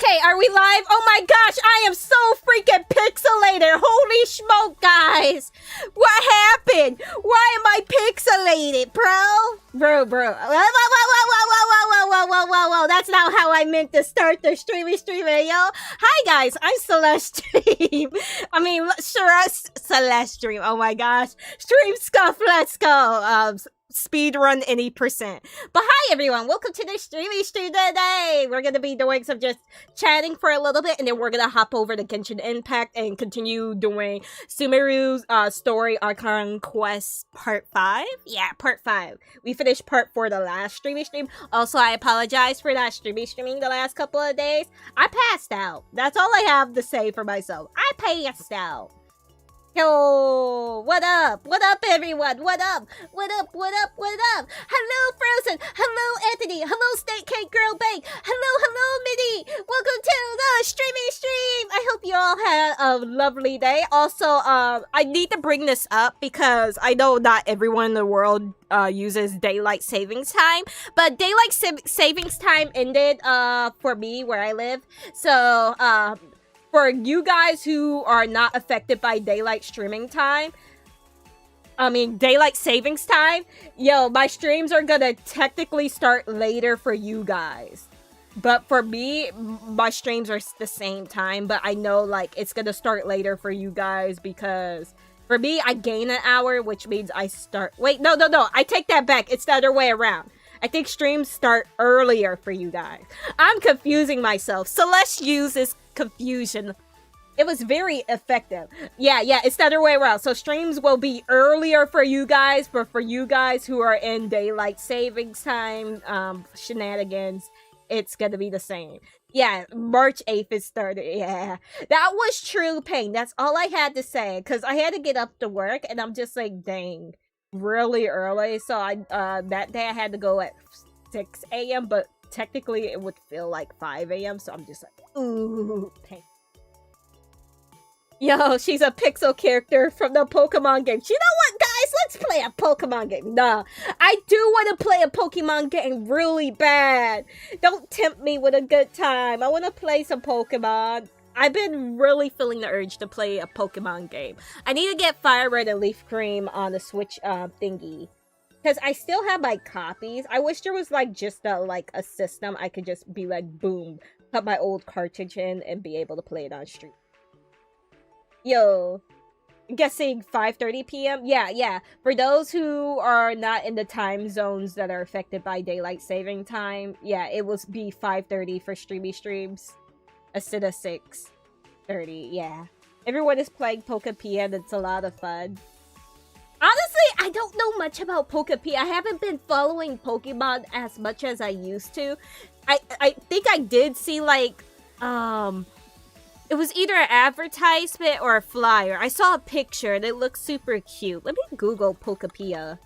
Okay, are we live? Oh my gosh, I am so freaking pixelated. Holy smoke, guys. What happened? Why am I pixelated, bro? Bro. Whoa. That's not how I meant to start the streamy, yo. Hi, guys. I'm Celest Stream. Celest Stream. Oh my gosh. Stream scuff, let's go. Speed run any percent. But hi everyone, welcome to the streamy stream today. We're gonna be doing some just chatting for a little bit, and then we're gonna hop over to Genshin Impact and continue doing Sumeru's story Archon Quest Part 5. Yeah, Part 5. We finished Part 4 the last streamy stream. Also, I apologize for not streaming the last couple of days. I passed out. That's all I have to say for myself. I passed out. Yo, what up? What up, everyone? What up? Hello, Frozen. Hello, Anthony. Hello, State Cake Girl Bake. Hello, Minnie. Welcome to the streaming stream. I hope you all had a lovely day. Also, I need to bring this up because I know not everyone in the world uses daylight savings time, but daylight savings time ended for me where I live. So, for you guys who are not affected by daylight savings time, yo, my streams are gonna technically start later for you guys. But for me, my streams are the same time, but I know, like, it's gonna start later for you guys because for me, I gain an hour, which means I start... Wait, no, I take that back. It's the other way around. I think streams start earlier for you guys. I'm confusing myself. Celeste uses confusion. It was very effective. Yeah, it's the other way around. So streams will be earlier for you guys, but for you guys who are in daylight savings time shenanigans, it's gonna be the same. Yeah, March 8th is started. Yeah, that was true pain. That's all I had to say, because I had to get up to work, and I'm just like, dang, really early. So I that day I had to go at 6 a.m., but technically it would feel like 5 a.m. So I'm just like, ooh, pain. Yo, she's a pixel character from the Pokemon game. You know what, guys? Let's play a Pokemon game. Nah, I do want to play a Pokemon game really bad. Don't tempt me with a good time. I want to play some Pokemon. I've been really feeling the urge to play a Pokemon game. I need to get Fire Red and Leaf Cream on the Switch thingy. Because I still have my copies. I wish there was like just a system I could just be like, boom, put my old cartridge in and be able to play it on stream. Yo, I'm guessing 5:30 p.m.? Yeah. For those who are not in the time zones that are affected by daylight saving time, yeah, it will be 5:30 for streamy streams instead of 6:30, yeah. Everyone is playing Pokepia and it's a lot of fun. Honestly, I don't know much about Pokepia. I haven't been following Pokemon as much as I used to. I think I did see, like, it was either an advertisement or a flyer. I saw a picture and it looked super cute. Let me Google Pokepia.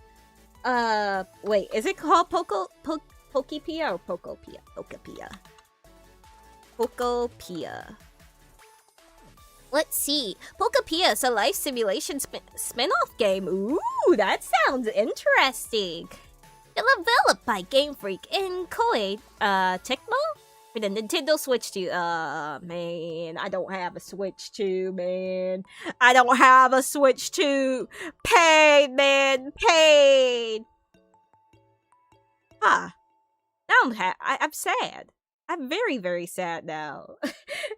Wait, is it called Pokepia or Pokopia? Pokopia. Let's see. Pokepia is a life simulation spin-off game. Ooh, that sounds interesting. Developed by Game Freak and Koei Tecmo for the Nintendo Switch 2. Man, I don't have a Switch 2, man. I don't have a Switch 2. Pain, man, pain. I'm sad. I'm very, very sad now.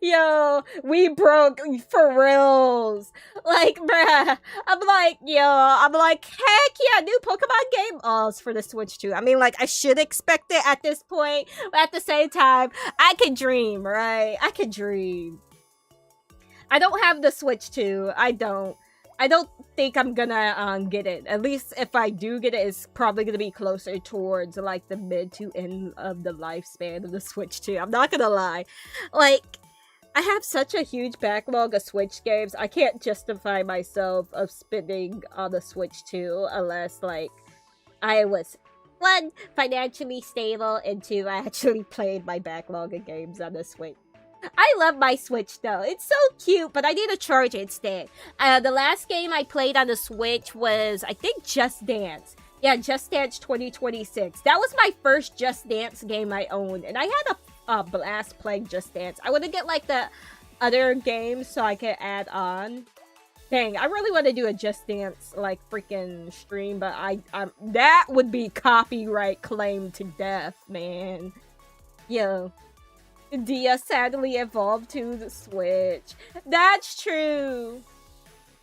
Yo, we broke for reals. Like, bruh. I'm like, heck yeah, new Pokemon game. Oh, it's for the Switch too. I mean, like, I should expect it at this point. But at the same time, I can dream, right? I can dream. I don't have the Switch 2. I don't think I'm gonna get it. At least if I do get it, it's probably gonna be closer towards like the mid to end of the lifespan of the Switch 2. I'm not gonna lie. Like, I have such a huge backlog of Switch games. I can't justify myself of spending on the Switch 2 unless like I was, one, financially stable, and two, I actually played my backlog of games on the Switch. I love my Switch though. It's so cute, but I need to charge it instead. The last game I played on the Switch was, I think, Just Dance. Yeah, Just Dance 2026. That was my first Just Dance game I owned, and I had a Blast playing Just Dance. I want to get like the other games so I can add on. Dang, I really want to do a Just Dance like freaking stream, but that would be copyright claim to death, man. Yo, Dia sadly evolved to the Switch. That's true.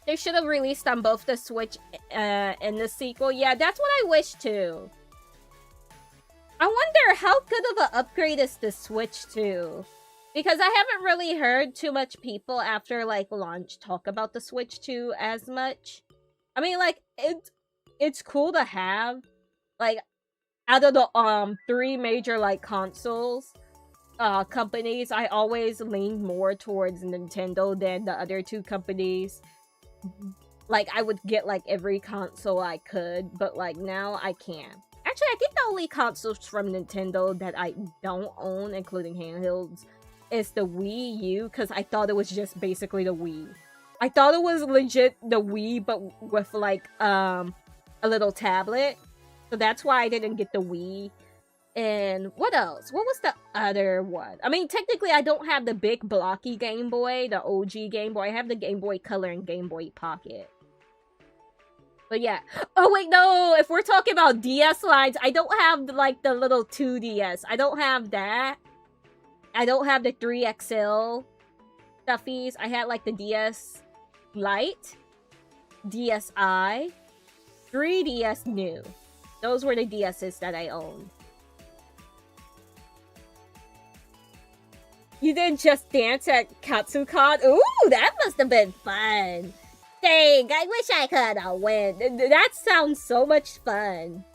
They should have released on both the Switch and the sequel. Yeah, that's what I wish too. I wonder how good of an upgrade is the Switch too. Because I haven't really heard too much people after, like, launch talk about the Switch 2 as much. I mean, like, it's cool to have. Like, out of the, 3 major, like, consoles, companies, I always leaned more towards Nintendo than the other 2 companies. Like, I would get, like, every console I could, but, like, now I can't. Actually, I think the only consoles from Nintendo that I don't own, including handhelds, is the Wii U, because I thought it was just basically the Wii. I thought it was legit the Wii, but with like a little tablet. So that's why I didn't get the Wii. And what else? What was the other one? I mean, technically I don't have the big blocky Game Boy, the OG Game Boy. I have the Game Boy Color and Game Boy Pocket. But yeah. Oh wait, no! If we're talking about DS lines, I don't have like the little 2DS. I don't have that. I don't have the 3XL stuffies. I had like the DS Lite, DSi, 3DS New. Those were the DSs that I owned. You did Just Dance at Katsucon? Ooh, that must have been fun. Dang, I wish I could have went. That sounds so much fun.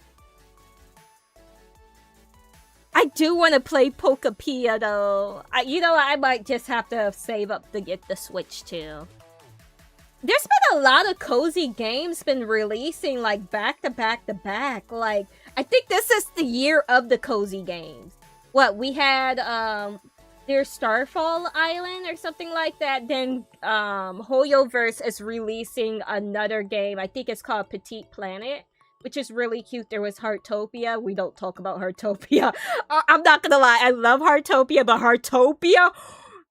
I do want to play Pokepia though. You know, I might just have to save up to get the Switch too. There's been a lot of cozy games been releasing like back to back to back. Like, I think this is the year of the cozy games. What, we had there's Starfall Island or something like that. Then Hoyoverse is releasing another game. I think it's called Petite Planet, which is really cute. There was Heartopia. We don't talk about Heartopia. I'm not gonna lie. I love Heartopia, but Heartopia,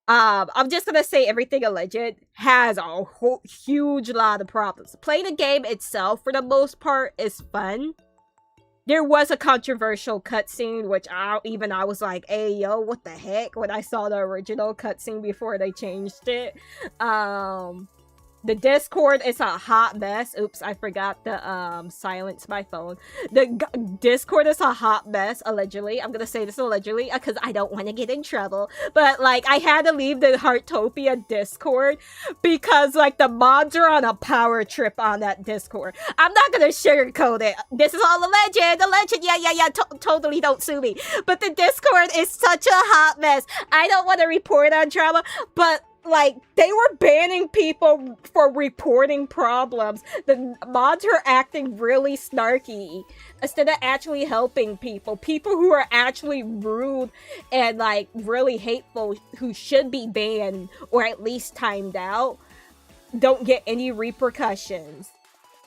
I'm just gonna say everything alleged has a whole huge lot of problems. Playing the game itself, for the most part, is fun. There was a controversial cutscene, which I was like, hey, yo, what the heck? When I saw the original cutscene before they changed it. The Discord is a hot mess. Oops, I forgot to silence my phone. The Discord is a hot mess, allegedly. I'm gonna say this allegedly because I don't want to get in trouble. But, like, I had to leave the Heartopia Discord because, like, the mods are on a power trip on that Discord. I'm not gonna sugarcoat it. This is all alleged. Yeah. Totally don't sue me. But the Discord is such a hot mess. I don't want to report on drama, but like, they were banning people for reporting problems. The mods are acting really snarky instead of actually helping people. People who are actually rude and, like, really hateful, who should be banned or at least timed out, don't get any repercussions.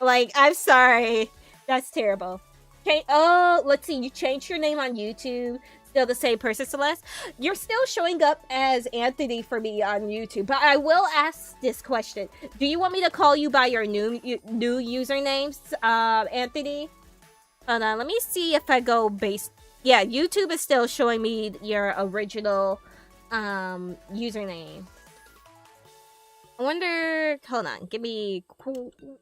Like, I'm sorry. That's terrible. Okay, oh, let's see. You changed your name on YouTube. Still the same person, Celeste. You're still showing up as Anthony for me on YouTube, but I will ask this question: do you want me to call you by your new usernames, Anthony? Hold on, let me see if I go base. Yeah, YouTube is still showing me your original username. I wonder. Hold on, give me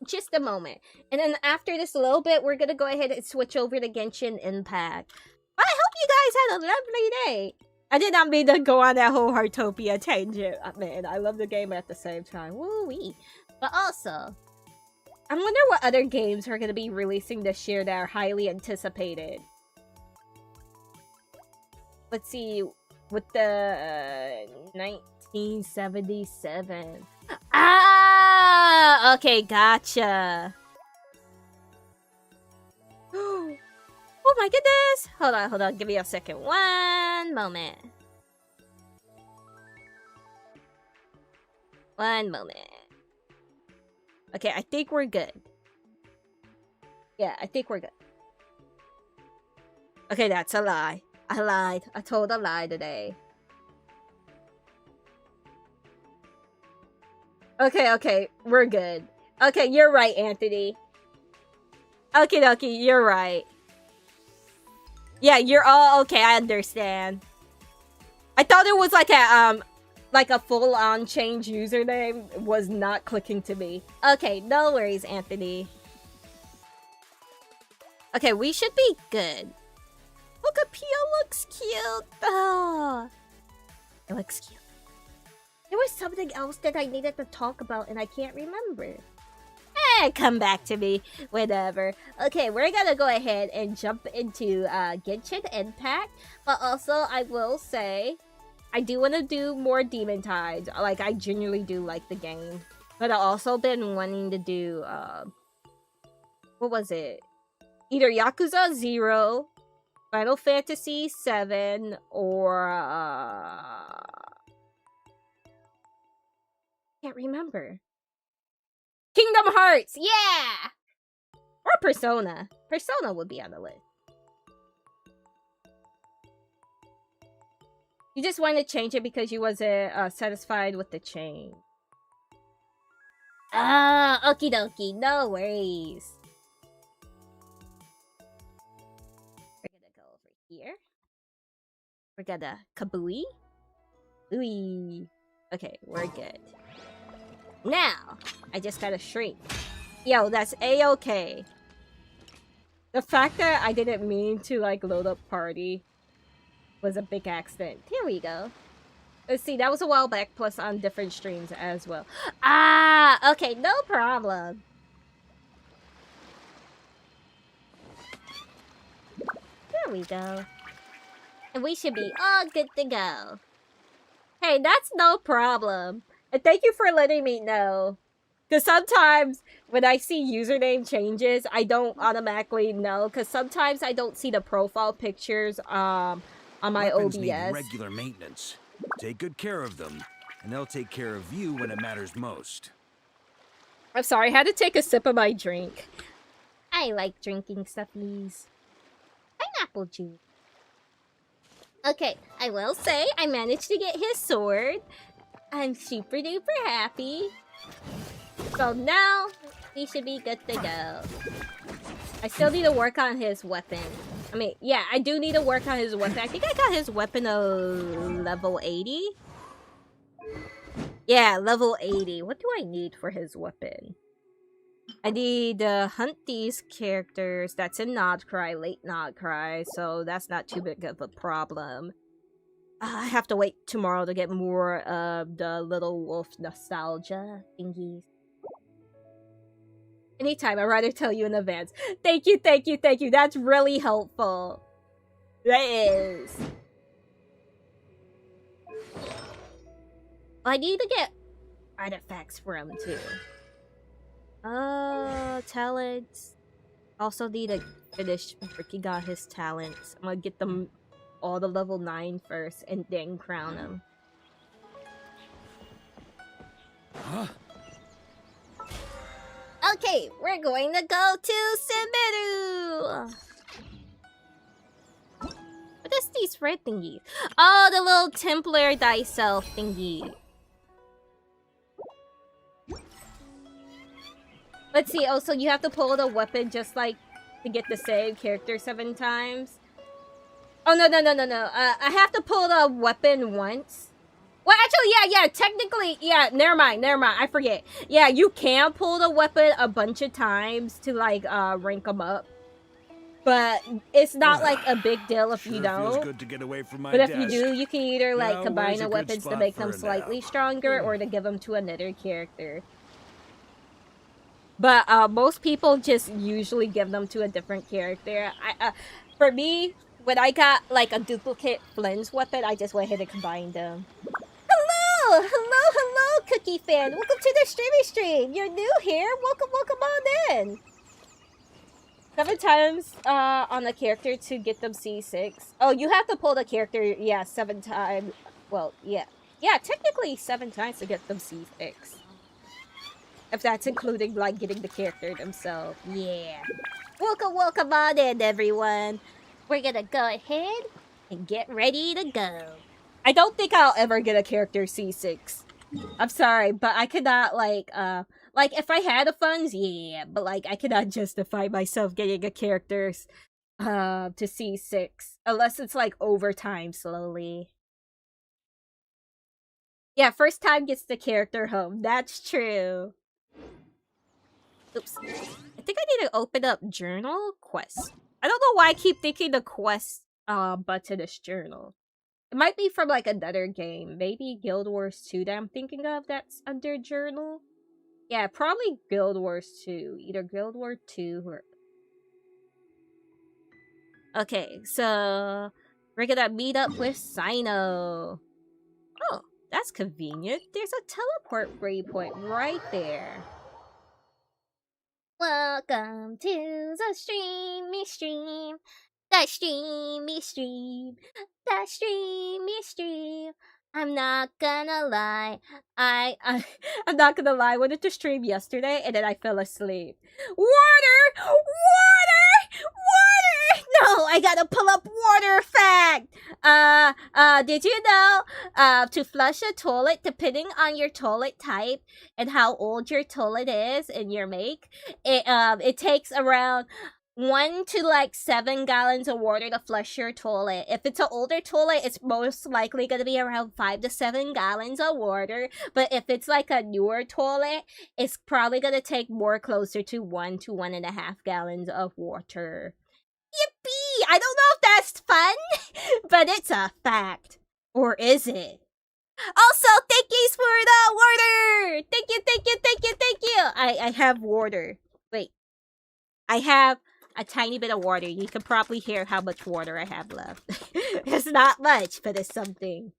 just a moment, and then after this a little bit, we're gonna go ahead and switch over to Genshin Impact. I hope you guys had a lovely day. I did not mean to go on that whole Heartopia tangent. Man, I love the game at the same time. Woo-wee. But also, I wonder what other games are going to be releasing this year that are highly anticipated. Let's see. With the 1977. Ah! Okay, gotcha. Oh my goodness! Hold on. Give me a second. One moment. Okay, I think we're good. Yeah, I think we're good. Okay, that's a lie. I lied. I told a lie today. Okay, we're good. Okay, you're right, Anthony. Okie dokie, you're right. Yeah, you're all okay, I understand. I thought it was like a full-on change username. It was not clicking to me. Okay, no worries, Anthony. Okay, we should be good. Look, Pea looks cute. Oh, it looks cute. There was something else that I needed to talk about and I can't remember. Come back to me whenever. Okay, we're gonna go ahead and jump into Genshin Impact. But also, I will say, I do want to do more Demon Tides. Like, I genuinely do like the game. But I've also been wanting to do, what was it? Either Yakuza 0, Final Fantasy 7, or, can't remember. Kingdom Hearts, yeah! Or Persona. Persona would be on the list. You just wanted to change it because you wasn't satisfied with the change. Ah, okie dokie, no worries. We're gonna go over here. We're gonna kabooey. Ooey. Okay, we're good. Now, I just gotta shrink. Yo, that's a-okay. The fact that I didn't mean to, like, load up party was a big accident. Here we go. Let's see, that was a while back, plus on different streams as well. Ah, okay, no problem. There we go. And we should be all good to go. Hey, that's no problem. And thank you for letting me know. Because sometimes when I see username changes, I don't automatically know. Because sometimes I don't see the profile pictures on my Weapons OBS. Need regular maintenance. Take good care of them, and they'll take care of you when it matters most. I'm sorry, I had to take a sip of my drink. I like drinking stuff, please. Pineapple juice. Okay, I will say I managed to get his sword. I'm super duper happy. So now, he should be good to go. I still need to work on his weapon. I mean, yeah, I do need to work on his weapon. I think I got his weapon level 80. Yeah, level 80. What do I need for his weapon? I need to hunt these characters. That's in Nodcry, late Nodcry, so that's not too big of a problem. I have to wait tomorrow to get more of the Little Wolf nostalgia thingies. Anytime, I'd rather tell you in advance. Thank you, thank you, thank you. That's really helpful. That is. I need to get artifacts for him too. Talents. Also need to finish freaking out his talents. I'm gonna get them all the level 9 first and then crown him. Huh? Okay, we're going to go to Sumeru. What is these red thingies? Oh, the little Templar thyself thingy. Let's see. Oh, so you have to pull the weapon just like to get the same character 7 times. Oh, no. I have to pull the weapon once. Well, actually, yeah, technically, yeah, never mind, I forget. Yeah, you can pull the weapon a bunch of times to, like, rank them up. But it's not, like, a big deal if you don't. Feels good to get away from my but if desk. you do, you can either, like, Now, combine where's the a good weapons to spot make for them a slightly nap? stronger or to give them to another character. But, most people just usually give them to a different character. For me, when I got, like, a duplicate Flynn's weapon, I just went ahead and combined them. Hello, Cookie fan. Welcome to the stream. You're new here. Welcome on in. 7 times on a character to get them C6. Oh, you have to pull the character, yeah, 7 times. Well, yeah. Yeah, technically 7 times to get them C6. If that's including, like, getting the character themselves. Yeah. Welcome on in, everyone. We're gonna go ahead and get ready to go. I don't think I'll ever get a character C6. I'm sorry, but I could not, like if I had the funds, yeah, but, like, I cannot justify myself getting a character's, to C6, unless it's, like, over time slowly. Yeah, first time gets the character home, that's true. Oops. I think I need to open up journal quest. I don't know why I keep thinking the quest, button is journal. It might be from, like, another game. Maybe Guild Wars 2 that I'm thinking of that's under journal. Yeah, probably Guild Wars 2. Either Guild Wars 2 or... Okay, so... we're gonna meet up with Sino. Oh, that's convenient. There's a teleport waypoint right there. Welcome to the streamy stream. The streamy stream. The streamy stream. I'm not gonna lie. I'm not gonna lie. I wanted to stream yesterday and then I fell asleep. Water! Water! Water! No, I gotta pull up water fact! Did you know, to flush a toilet, depending on your toilet type and how old your toilet is and your make, it takes around 1 to like 7 gallons of water to flush your toilet. If it's an older toilet, it's most likely going to be around 5 to 7 gallons of water. But if it's like a newer toilet, it's probably going to take more closer to 1 to 1.5 gallons of water. Yippee! I don't know if that's fun, but it's a fact. Or is it? Also, thank you for the water! Thank you, thank you, thank you, thank you! I have water. Wait. I have a tiny bit of water. You can probably hear how much water I have left. It's not much, but it's something.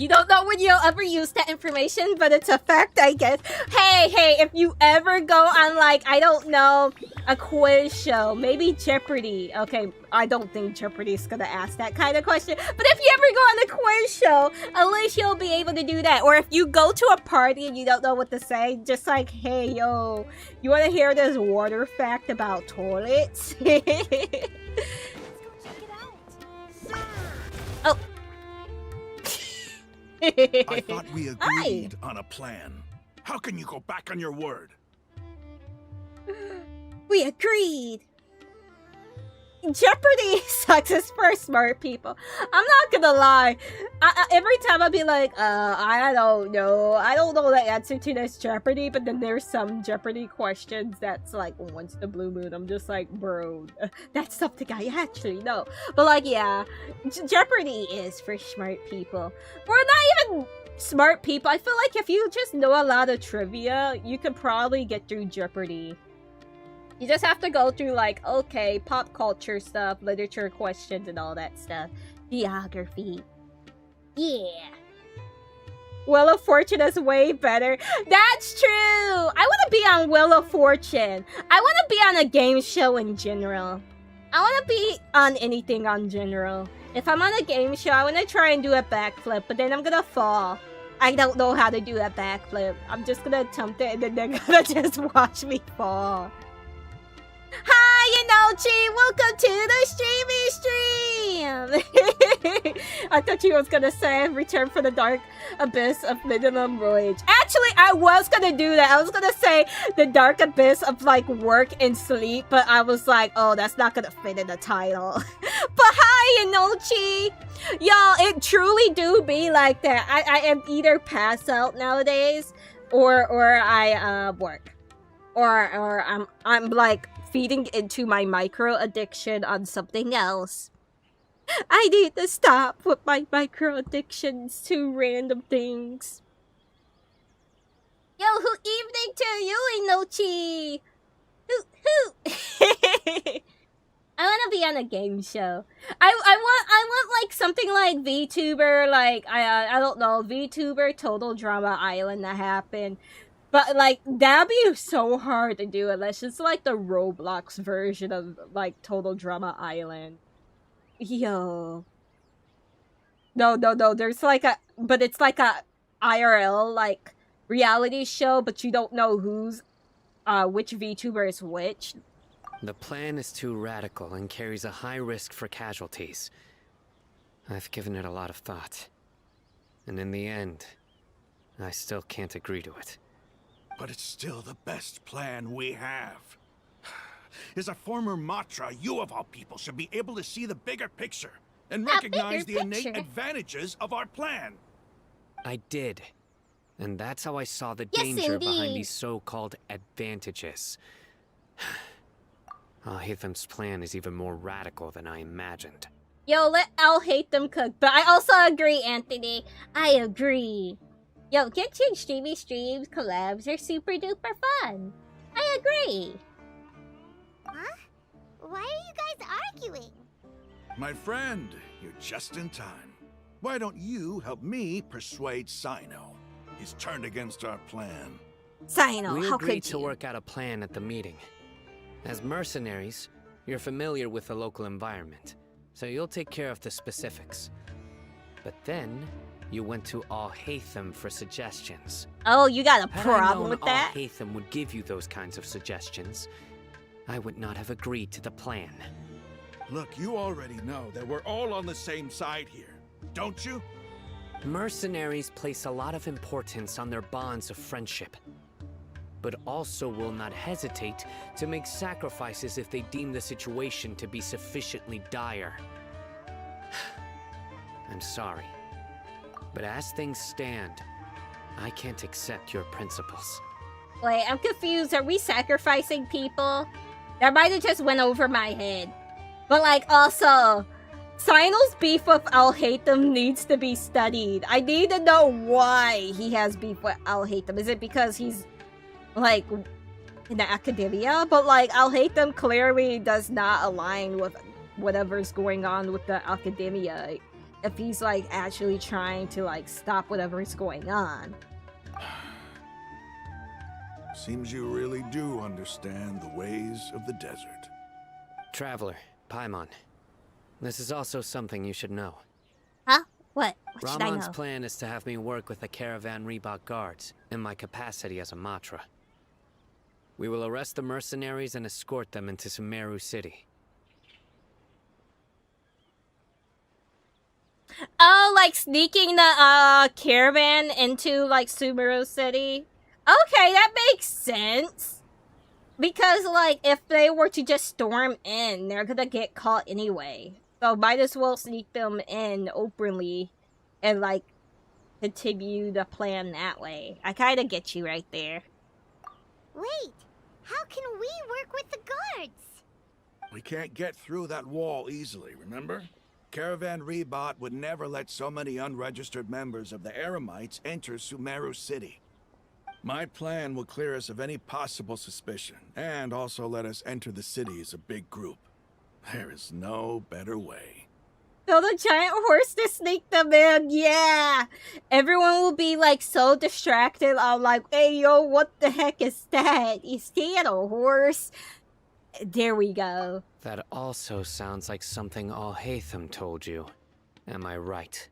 You don't know when you'll ever use that information, but it's a fact, I guess. Hey, if you ever go on, like, I don't know, a quiz show, maybe Jeopardy. Okay, I don't think Jeopardy's gonna ask that kind of question, but if you ever go on a quiz show, at least you'll be able to do that. Or if you go to a party and you don't know what to say, just like, hey, yo, you wanna hear this water fact about toilets? Let's go check it out. Oh. I thought we agreed on a plan. How can you go back on your word? We agreed. Jeopardy sucks for smart people. I'm not gonna lie. Every time I'll be like, I don't know the answer to this Jeopardy, but then there's some Jeopardy questions that's like, once the blue moon, I'm just like, bro, that's something I actually know. But like, yeah, Jeopardy is for smart people. We're not even smart people. I feel like if you just know a lot of trivia, you could probably get through Jeopardy. You just have to go through, like, okay, pop culture stuff, literature questions, and all that stuff. Geography. Yeah. Wheel of Fortune is way better. That's true! I want to be on Wheel of Fortune. I want to be on a game show in general. I want to be on anything on general. If I'm on a game show, I want to try and do a backflip, but then I'm gonna fall. I don't know how to do a backflip. I'm just gonna attempt it, and then they're gonna just watch me fall. Hi, Inochi! Welcome to the streamy stream! I thought you was gonna say return for the dark abyss of minimum wage. Actually, I was gonna do that. I was gonna say the dark abyss of, like, work and sleep, but I was like, oh, that's not gonna fit in the title. But hi, Inochi! Y'all, it truly do be like that. I am either pass out nowadays, or I work. Or I'm like feeding into my micro addiction on something else. I need to stop with my micro addictions to random things. Yo, who evening to you, Inochi? Who? I want to be on a game show. I want like something like VTuber, like I don't know, VTuber Total Drama Island to happen. But, like, that'd be so hard to do unless it's, like, the Roblox version of, like, Total Drama Island. Yo. No, there's, like, but it's, like, a IRL, like, reality show, but you don't know who's, which VTuber is which. The plan is too radical and carries a high risk for casualties. I've given it a lot of thought. And in the end, I still can't agree to it. But it's still the best plan we have. As a former Matra, you of all people should be able to see the bigger picture and recognize the innate advantages of our plan. I did. And that's how I saw the Yes, danger behind indeed. these so-called advantages. Al-Haytham's plan is even more radical than I imagined. Yo, let I'll hate them cook. But I also agree, Anthony. I agree. Yo, Genshin streamy streams, collabs are super duper fun. I agree. Huh? Why are you guys arguing? My friend, you're just in time. Why don't you help me persuade Sino? He's turned against our plan. Sino, We how agreed could to you? work out a plan at the meeting. As mercenaries, you're familiar with the local environment, so you'll take care of the specifics. But then, you went to Al-Haytham for suggestions. Oh, you got a Had I problem known with that? Al-Haytham would give you those kinds of suggestions, I would not have agreed to the plan. Look, you already know that we're all on the same side here, don't you? Mercenaries place a lot of importance on their bonds of friendship, but also will not hesitate to make sacrifices if they deem the situation to be sufficiently dire. I'm sorry, but as things stand, I can't accept your principles. Wait, I'm confused. Are we sacrificing people? That might have just went over my head. But like, also, Sino's beef with Al-Haytham needs to be studied. I need to know why he has beef with Al-Haytham. Is it because he's, like, in the academia? But, like, Al-Haytham clearly does not align with whatever's going on with the academia. If he's, like, actually trying to, like, stop whatever's going on. Seems you really do understand the ways of the desert. Traveler, Paimon, this is also something you should know. Huh? What? What should I Rahman's know? plan is to have me work with the Caravan Reebok guards in my capacity as a Matra. We will arrest the mercenaries and escort them into Sumeru City. Oh, like sneaking the caravan into like Sumeru City. Okay, that makes sense. Because like if they were to just storm in, they're gonna get caught anyway. So might as well sneak them in openly and like continue the plan that way. I kind of get you right there. Wait, how can we work with the guards? We can't get through that wall easily, remember? Caravan Rebot would never let so many unregistered members of the Eremites enter Sumeru City. My plan will clear us of any possible suspicion, and also let us enter the city as a big group. There is no better way. So the giant horse to sneak them in, yeah! Everyone will be like so distracted. I'm like, hey yo, what the heck is that? Is that a horse? There we go. That also sounds like something Al-Haytham told you. Am I right?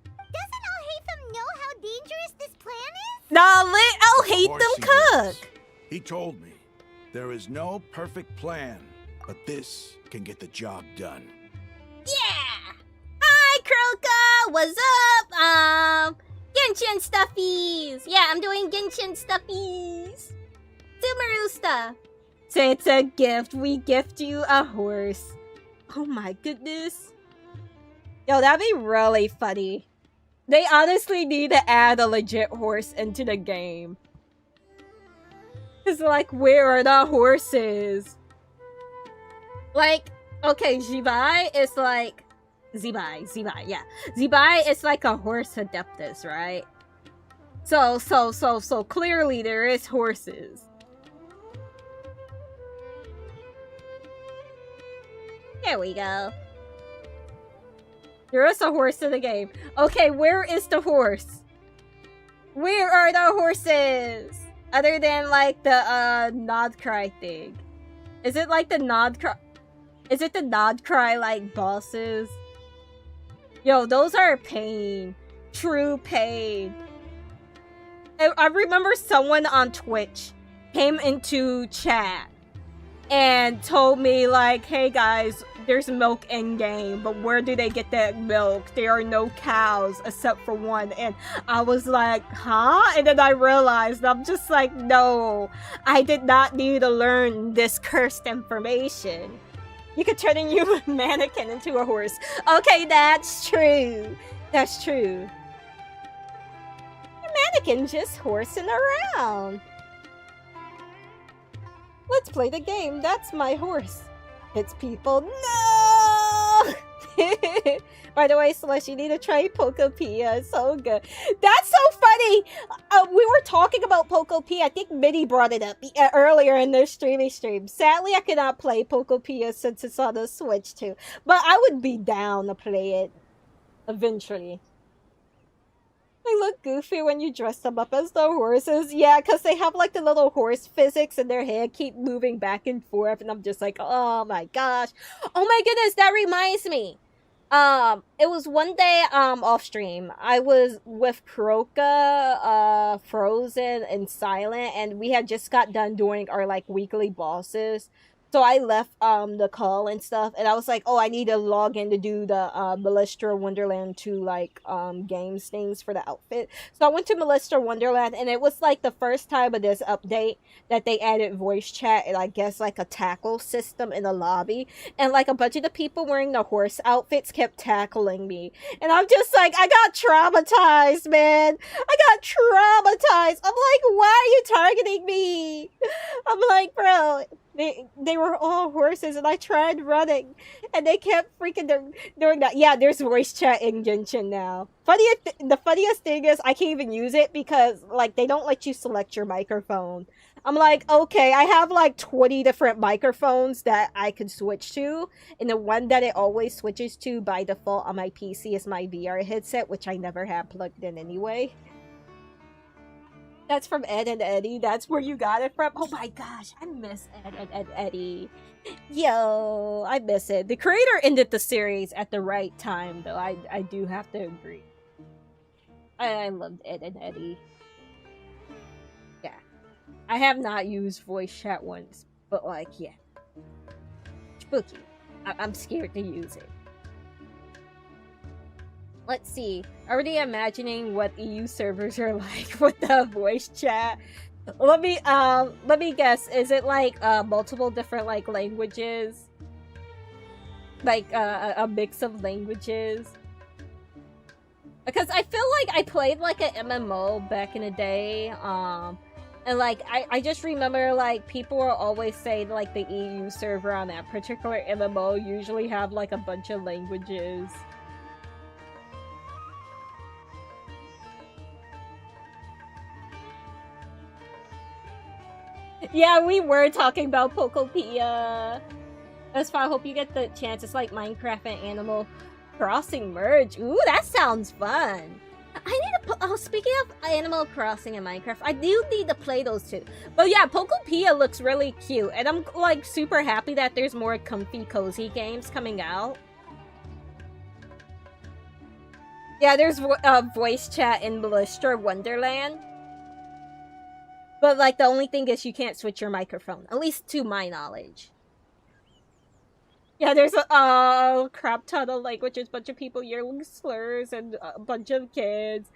Doesn't Al-Haytham know how dangerous this plan is? Nah, I'll hate Of them course he does. cook. He told me, there is no perfect plan, but this can get the job done. Yeah! Hi, Kroka! What's up? Genshin stuffies! Yeah, I'm doing Genshin stuffies. Sumeru stuff. So it's a gift. We gift you a horse. Oh my goodness. Yo, that'd be really funny. They honestly need to add a legit horse into the game. It's like, where are the horses? Like, okay, Zibai is like... Zibai, yeah. Zibai is like a horse adeptus, right? So clearly there is horses. There we go. There is a horse in the game. Okay, where is the horse? Where are the horses? Other than like the nod cry thing. Is it like the nod cry? Is it the nod cry like bosses? Yo, those are pain. True pain. I remember someone on Twitch came into chat and told me like, hey guys, there's milk in game, but where do they get that milk? There are no cows except for one. And I was like, huh? And then I realized, I'm just like, no, I did not need to learn this cursed information. You could turn a human mannequin into a horse. Okay, that's true. That's true. A mannequin just horsing around. Let's play the game. That's my horse. It's people. No! By the way, Celeste, you need to try Pokopia. It's so good. That's so funny! We were talking about Pokopia. I think Minnie brought it up earlier in their streaming stream. Sadly, I cannot play Pokopia since it's on the Switch too. But I would be down to play it eventually. They look goofy when you dress them up as the horses. Yeah, because they have like the little horse physics in their head keep moving back and forth. And I'm just like, oh my gosh. Oh my goodness, that reminds me. It was one day off stream. I was with Kuroka, Frozen, and Silent, and we had just got done doing our like weekly bosses. So I left the call and stuff, and I was like, oh, I need to log in to do the Melistra Wonderland 2 like games things for the outfit. So I went to Melistra Wonderland, and it was like the first time of this update that they added voice chat and I guess like a tackle system in the lobby. And like a bunch of the people wearing the horse outfits kept tackling me. And I'm just like, I got traumatized, man. I got traumatized. I'm like, why are you targeting me? I'm like, bro, they were all horses, and I tried running, and they kept freaking doing that. Yeah, there's voice chat in Genshin now. The funniest thing is I can't even use it because like they don't let you select your microphone. I'm like, okay, I have like 20 different microphones that I could switch to, and the one that it always switches to by default on my PC is my VR headset, which I never have plugged in anyway. That's from Ed and Eddie. That's where you got it from. Oh my gosh, I miss Ed and Eddie. Yo, I miss it. The creator ended the series at the right time, though. I do have to agree. I loved Ed and Eddie. Yeah. I have not used voice chat once, but like, yeah. Spooky. I'm scared to use it. Let's see. Already imagining what EU servers are like with the voice chat. Let me guess. Is it like multiple different like languages? Like a mix of languages? Because I feel like I played like an MMO back in the day. And like I just remember like people were always saying like the EU server on that particular MMO usually have like a bunch of languages. Yeah, we were talking about Pokopia. That's fine. I hope you get the chance. It's like Minecraft and Animal Crossing merge. Ooh, that sounds fun. I need to oh, speaking of Animal Crossing and Minecraft, I do need to play those two. But yeah, Pokopia looks really cute. And I'm like super happy that there's more comfy, cozy games coming out. Yeah, there's voice chat in Melistra Wonderland. But, like, the only thing is you can't switch your microphone. At least to my knowledge. Yeah, there's a crap ton of languages, bunch of people yelling slurs, and a bunch of kids.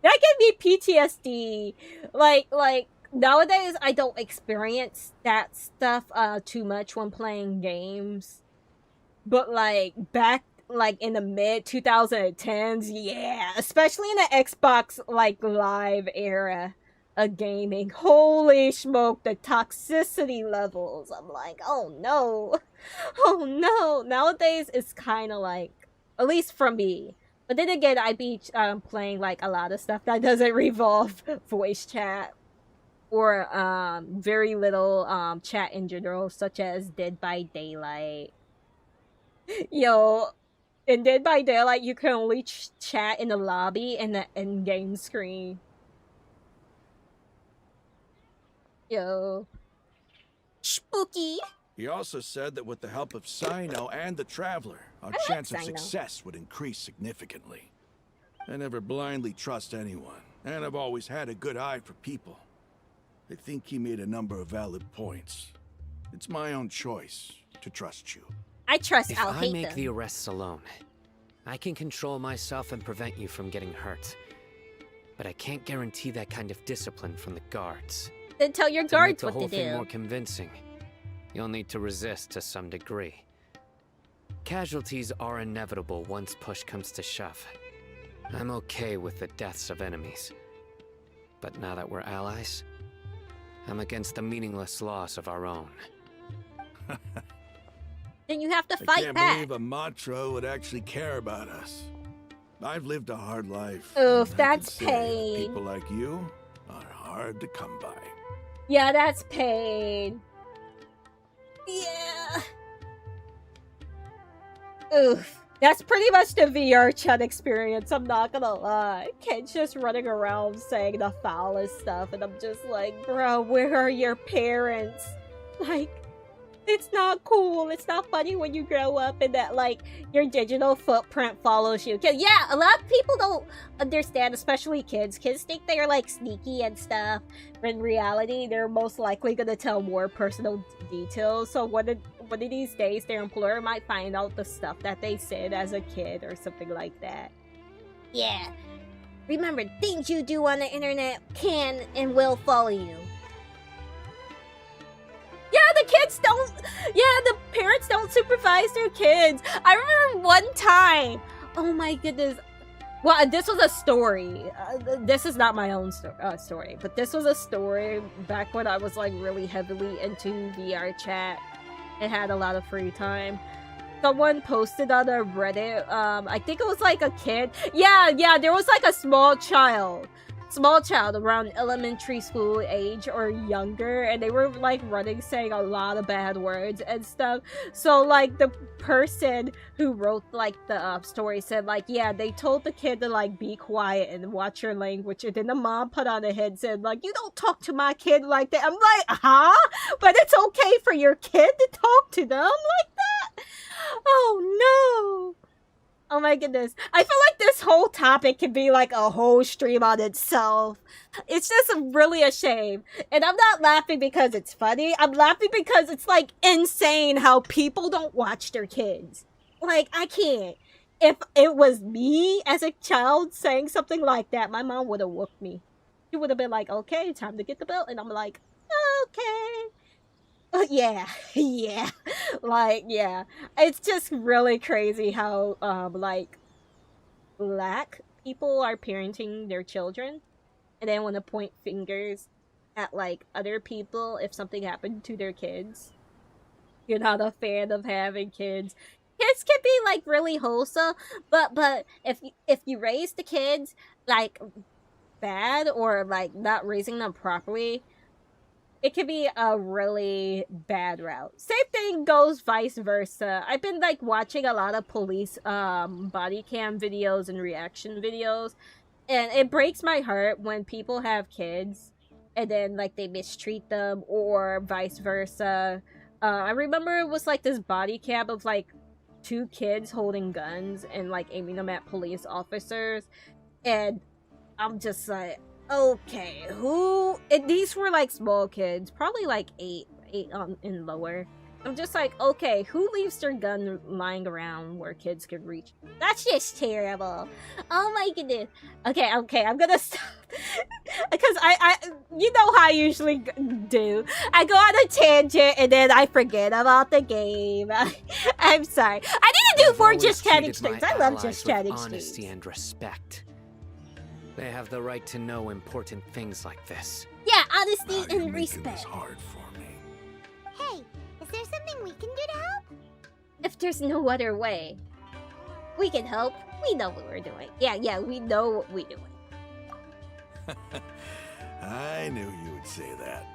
That gave me PTSD. Like, nowadays I don't experience that stuff too much when playing games. But, like, back, like, in the mid-2010s, yeah. Especially in the Xbox, like, Live era. A gaming. Holy smoke, the toxicity levels. I'm like, oh no. Oh no. Nowadays, it's kind of like, at least for me. But then again, I be playing like a lot of stuff that doesn't revolve voice chat. Or very little chat in general, such as Dead by Daylight. Yo, in Dead by Daylight, you can only chat in the lobby and the end-game screen. Yo. Spooky. He also said that with the help of Sino and the Traveler, our chance of success would increase significantly. I never blindly trust anyone, and I've always had a good eye for people. I think he made a number of valid points. It's my own choice to trust you. I trust If I'll I hate make them. the arrests alone, I can control myself and prevent you from getting hurt. But I can't guarantee that kind of discipline from the guards. Then tell your To make guards the what whole to thing do. more convincing, you'll need to resist to some degree. Casualties are inevitable once push comes to shove. I'm okay with the deaths of enemies. But now that we're allies, I'm against the meaningless loss of our own. Then you have to I fight can't back. believe a Matro would actually care about us. I've lived a hard life. Oof, and I can that's say pain. People like you are hard to come by. Yeah, that's pain. Yeah. Oof. That's pretty much the VR chat experience, I'm not gonna lie. Ken's just running around saying the foulest stuff, and I'm just like, bro, where are your parents? Like, it's not cool. It's not funny when you grow up and that, like, your digital footprint follows you. 'Cause, yeah, a lot of people don't understand, especially kids. Kids think they're, like, sneaky and stuff. But in reality, they're most likely gonna tell more personal details. So one of these days, their employer might find out the stuff that they said as a kid or something like that. Yeah. Remember, things you do on the internet can and will follow you. Yeah, the kids don't. Yeah, the parents don't supervise their kids. I remember one time. Oh my goodness. Well, this was a story. This is not my own story, but this was a story back when I was like really heavily into VR chat and had a lot of free time. Someone posted on a Reddit. I think it was like a kid. Yeah, there was like a small child around elementary school age or younger, and they were like running saying a lot of bad words and stuff. So like the person who wrote like the story said like, yeah, they told the kid to like be quiet and watch your language, and then the mom put on a headset like, you don't talk to my kid like that. I'm like, huh? But it's okay for your kid to talk to them like that? Oh no. Oh my goodness. I feel like this whole topic could be like a whole stream on itself. It's just really a shame. And I'm not laughing because it's funny. I'm laughing because it's like insane how people don't watch their kids. Like, I can't. If it was me as a child saying something like that, my mom would have whooped me. She would have been like, okay, time to get the belt. And I'm like, okay. Yeah. Like, yeah. It's just really crazy how, like, black people are parenting their children and then want to point fingers at, like, other people if something happened to their kids. You're not a fan of having kids. Kids can be, like, really wholesome, but if you raise the kids, like, bad or, like, not raising them properly, it could be a really bad route. Same thing goes vice versa. I've been like watching a lot of police body cam videos and reaction videos, and it breaks my heart when people have kids and then like they mistreat them or vice versa. I remember it was like this body cam of like 2 kids holding guns and like aiming them at police officers, and I'm just like, okay, who? And these were like small kids, probably like 8 and lower. I'm just like, okay, who leaves their gun lying around where kids can reach? That's just terrible. Oh my goodness. Okay, I'm gonna stop. Because I you know how I usually do. I go on a tangent and then I forget about the game. I'm sorry. I need to do I've more always just chatting treated streams. my I love allies just with chatting honesty streams. and respect. They have the right to know important things like this. Yeah, Now honesty you're and making this respect. hard for me. Hey, is there something we can do to help? If there's no other way, we can help. We know what we're doing. Yeah, we know what we're doing. I knew you would say that.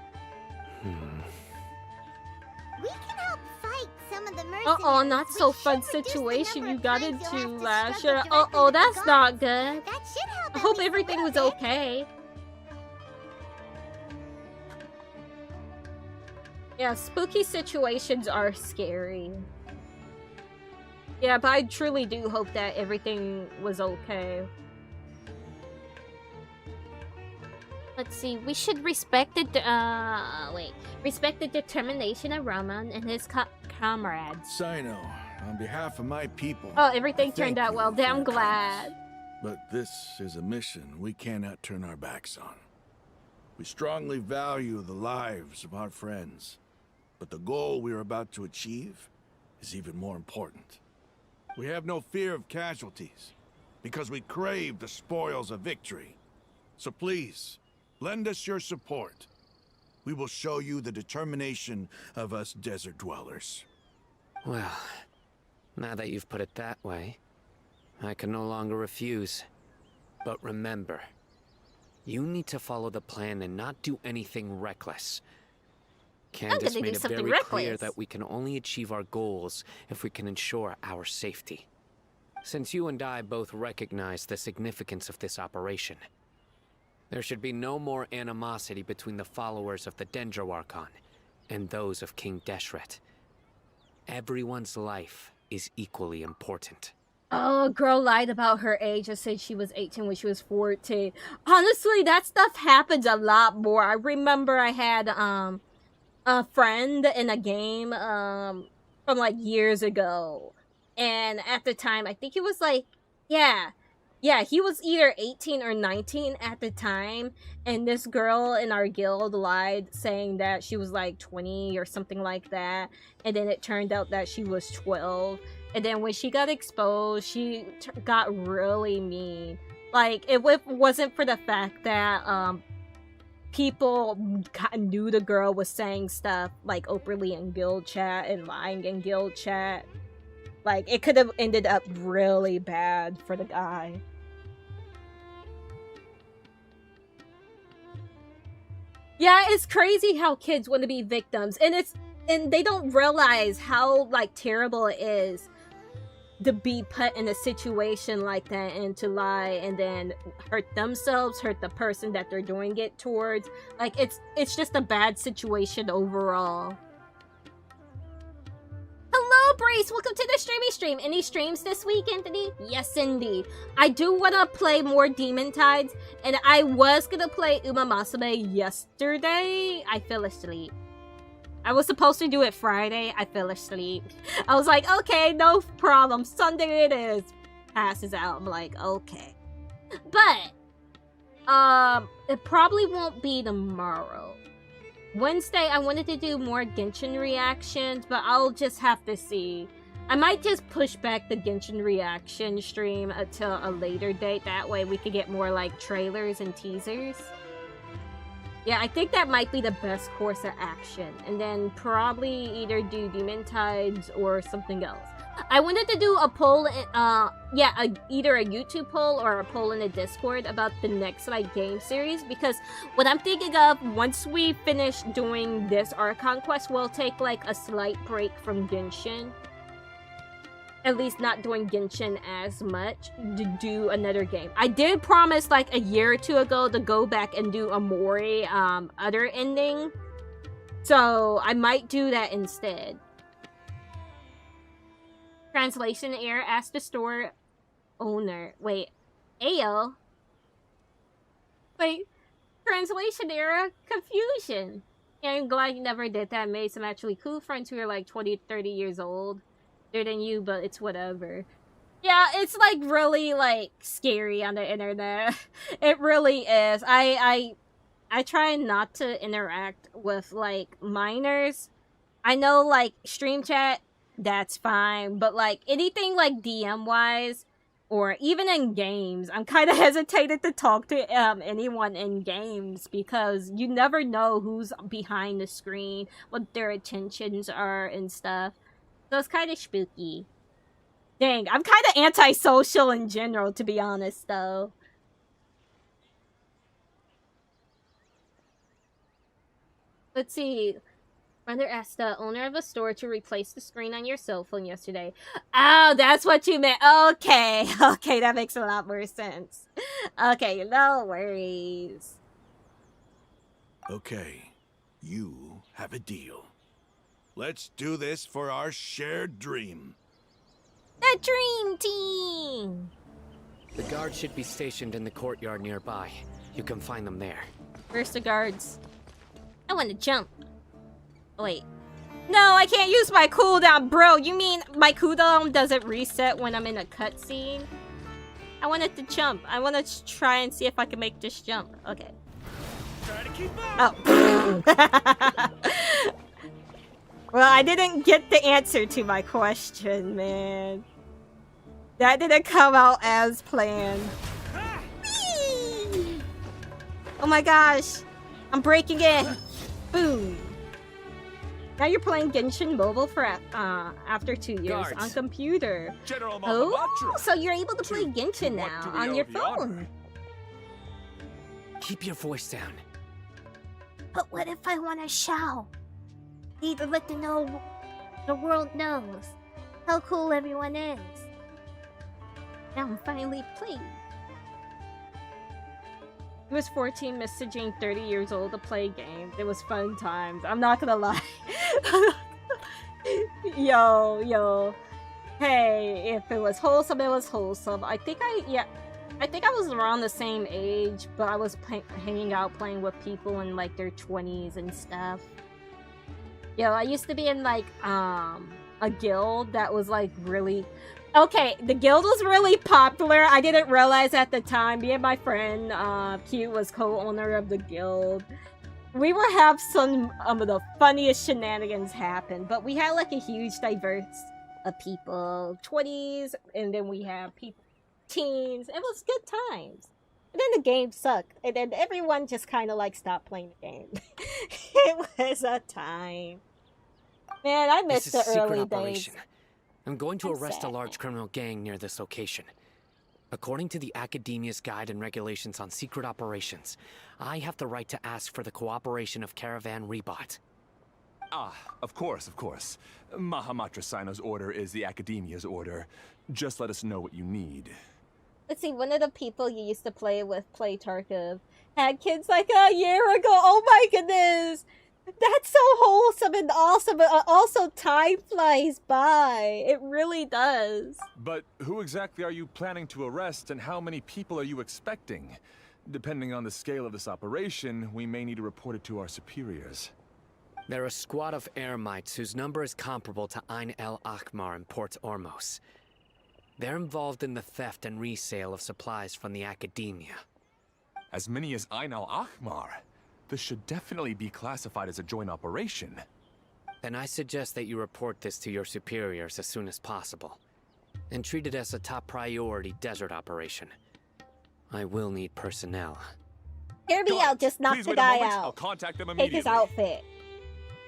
We can help fight some of the mercenaries. Uh-oh, not which so should fun reduce the situation number you of got times you'll into have to last struggle year. directly Uh-oh, with the that's gods. not good. That should help I at hope least a everything was little bit. okay. Yeah, spooky situations are scary. Yeah, but I truly do hope that everything was okay. Let's see. We should respect the respect the determination of Roman and his comrades. Sino, on behalf of my people. Oh, everything I turned thank out you well. for Damn your glad. kindness. But this is a mission we cannot turn our backs on. We strongly value the lives of our friends, but the goal we are about to achieve is even more important. We have no fear of casualties, because we crave the spoils of victory. So please, lend us your support. We will show you the determination of us desert dwellers. Well, now that you've put it that way, I can no longer refuse. But remember, you need to follow the plan and not do anything reckless. Candace made it very clear that we can only achieve our goals if we can ensure our safety. Since you and I both recognize the significance of this operation, there should be no more animosity between the followers of the Dendro Archon and those of King Deshret. Everyone's life is equally important. Oh, girl lied about her age and said she was 18 when she was 14. Honestly, that stuff happens a lot more. I remember I had a friend in a game from like years ago. And at the time, I think he was like, yeah, he was either 18 or 19 at the time. And this girl in our guild lied, saying that she was like 20 or something like that. And then it turned out that she was 12. And then when she got exposed, she got really mean. Like, it wasn't for the fact that people knew the girl was saying stuff like openly in guild chat and lying in guild chat. Like, it could have ended up really bad for the guy. Yeah, it's crazy how kids want to be victims, and they don't realize how like terrible it is to be put in a situation like that and to lie and then hurt themselves, hurt the person that they're doing it towards. Like, it's just a bad situation overall. Hello, Brace! Welcome to the streamy stream. Any streams this week, Anthony? Yes, indeed. I do want to play more Demon Tides, and I was going to play Uma Masame yesterday. I fell asleep. I was supposed to do it Friday. I fell asleep. I was like, okay, no problem. Sunday it is. Passes out. I'm like, okay. But, it probably won't be tomorrow. Wednesday, I wanted to do more Genshin reactions, but I'll just have to see. I might just push back the Genshin reaction stream until a later date. That way we could get more, like, trailers and teasers. Yeah, I think that might be the best course of action. And then probably either do Demon Tides or something else. I wanted to do a poll, either a YouTube poll or a poll in the Discord about the next, like, game series. Because what I'm thinking of, once we finish doing this Archon quest, we'll take, like, a slight break from Genshin. At least not doing Genshin as much, to do another game. I did promise like a year or two ago to go back and do a Mori other ending. So I might do that instead. Translation error, asked the store owner. Wait, Ayo? Wait, translation error, confusion. Yeah, I'm glad you never did that. Made some actually cool friends who are like 20, 30 years old. Than you, but it's whatever. Yeah, it's like really like scary on the internet. It really is. I try not to interact with like minors. I know like stream chat, that's fine, but like anything like DM wise or even in games, I'm kind of hesitated to talk to anyone in games because you never know who's behind the screen, what their intentions are and stuff. So it's kind of spooky. Dang, I'm kind of antisocial in general, to be honest, though. Let's see. Brother asked the owner of a store to replace the screen on your cell phone yesterday. Oh, that's what you meant. Okay. Okay, that makes a lot more sense. Okay, no worries. Okay, you have a deal. Let's do this for our shared dream. The dream team! The guards should be stationed in the courtyard nearby. You can find them there. Where's the guards? I want to jump. Oh, wait. No, I can't use my cooldown, bro. You mean my cooldown doesn't reset when I'm in a cutscene? I wanted to jump. I want to try and see if I can make this jump. Okay. Try to keep up. Oh. Well, I didn't get the answer to my question, man. That didn't come out as planned. Whee! Oh my gosh. I'm breaking it. Boom. Now you're playing Genshin Mobile for after 2 years Guards. on computer. General Oh, Mahamatra. so you're able to play Genshin what now do we on owe your the honor? phone. Keep your voice down. But what if I want to shout? Need to let the world knows how cool everyone is. Now I'm finally playing. It was 14 messaging 30 years old to play games. It was fun times. I'm not gonna lie. Yo. Hey, if it was wholesome, it was wholesome. I think I was around the same age, but I was hanging out playing with people in like their 20s and stuff. Yo, I used to be in like a guild that was like really... Okay, the guild was really popular. I didn't realize at the time. Me and my friend, Q, was co-owner of the guild. We would have some of the funniest shenanigans happen, but we had like a huge diverse of people, 20s, and then we have people, teens. It was good times. And then the game sucked, and then everyone just kind of like stopped playing the game. It was a time. Man, I This missed is the a secret early operation. days. I'm going to I'm arrest a sad. large criminal gang near this location. According to the Academia's Guide and Regulations on Secret Operations, I have the right to ask for the cooperation of Caravan Rebot. Ah, of course. Mahamatra Sino's order is the Academia's order. Just let us know what you need. Let's see, one of the people you used to play with, Play Tarkov, had kids like a year ago. Oh my goodness! That's so wholesome and awesome, but also time flies by. It really does. But who exactly are you planning to arrest, and how many people are you expecting? Depending on the scale of this operation, we may need to report it to our superiors. They're a squad of Eremites whose number is comparable to Ain El Akmar in Port Ormos. They're involved in the theft and resale of supplies from the Academia. As many as Ain al-Ahmar? This should definitely be classified as a joint operation. Then I suggest that you report this to your superiors as soon as possible, and treat it as a top priority desert operation. I will need personnel. Hear me out, just knock Please the wait a guy moment. I'll out. contact them Take immediately. his outfit.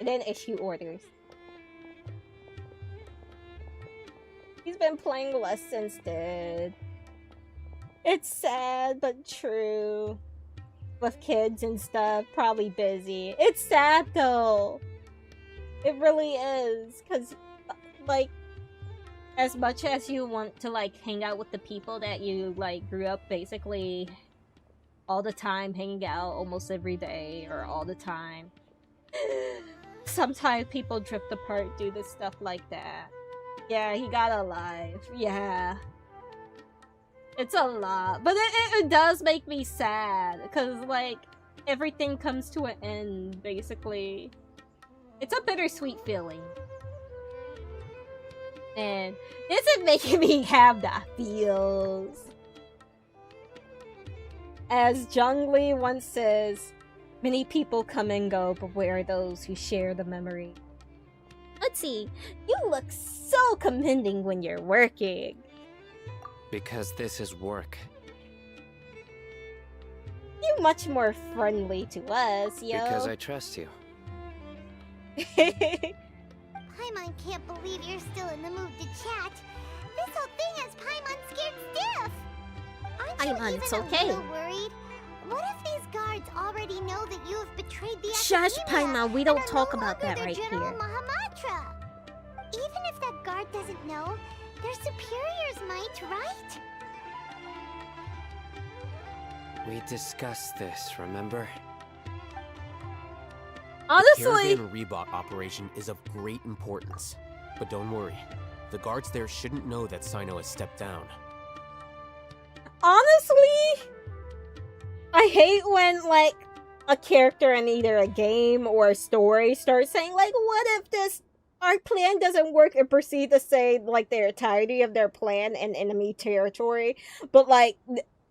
And then issue orders. He's been playing less instead. It's sad, but true. With kids and stuff, probably busy. It's sad though. It really is. Because, like, as much as you want to, like, hang out with the people that you, like, grew up basically all the time, hanging out almost every day or all the time. Sometimes people drift apart due to stuff like that. Yeah, he got a life. Yeah. It's a lot. But it does make me sad. Because, like, everything comes to an end, basically. It's a bittersweet feeling. And this is making me have the feels. As Jung Lee once says, many people come and go, but where are those who share the memory? Let's see, you look so commending when you're working. Because this is work. You're much more friendly to us, yo. Because I trust you. Paimon can't believe you're still in the mood to chat. This whole thing has Paimon scared stiff. Aren't you Paimon, even it's a okay. little worried? What if these guards already know that you have betrayed the Shush, Academia Paimon, we and don't are talk no about longer that their right General here. Mahamatra? Even if that guard doesn't know, their superiors might, right? We discussed this, remember? Honestly, Caravan Rebot operation is of great importance. But don't worry, the guards there shouldn't know that Sino has stepped down. honestly, I hate when, like, a character in either a game or a story starts saying, like, what if our plan doesn't work, and proceed to say, like, the entirety of their plan in enemy territory, but, like,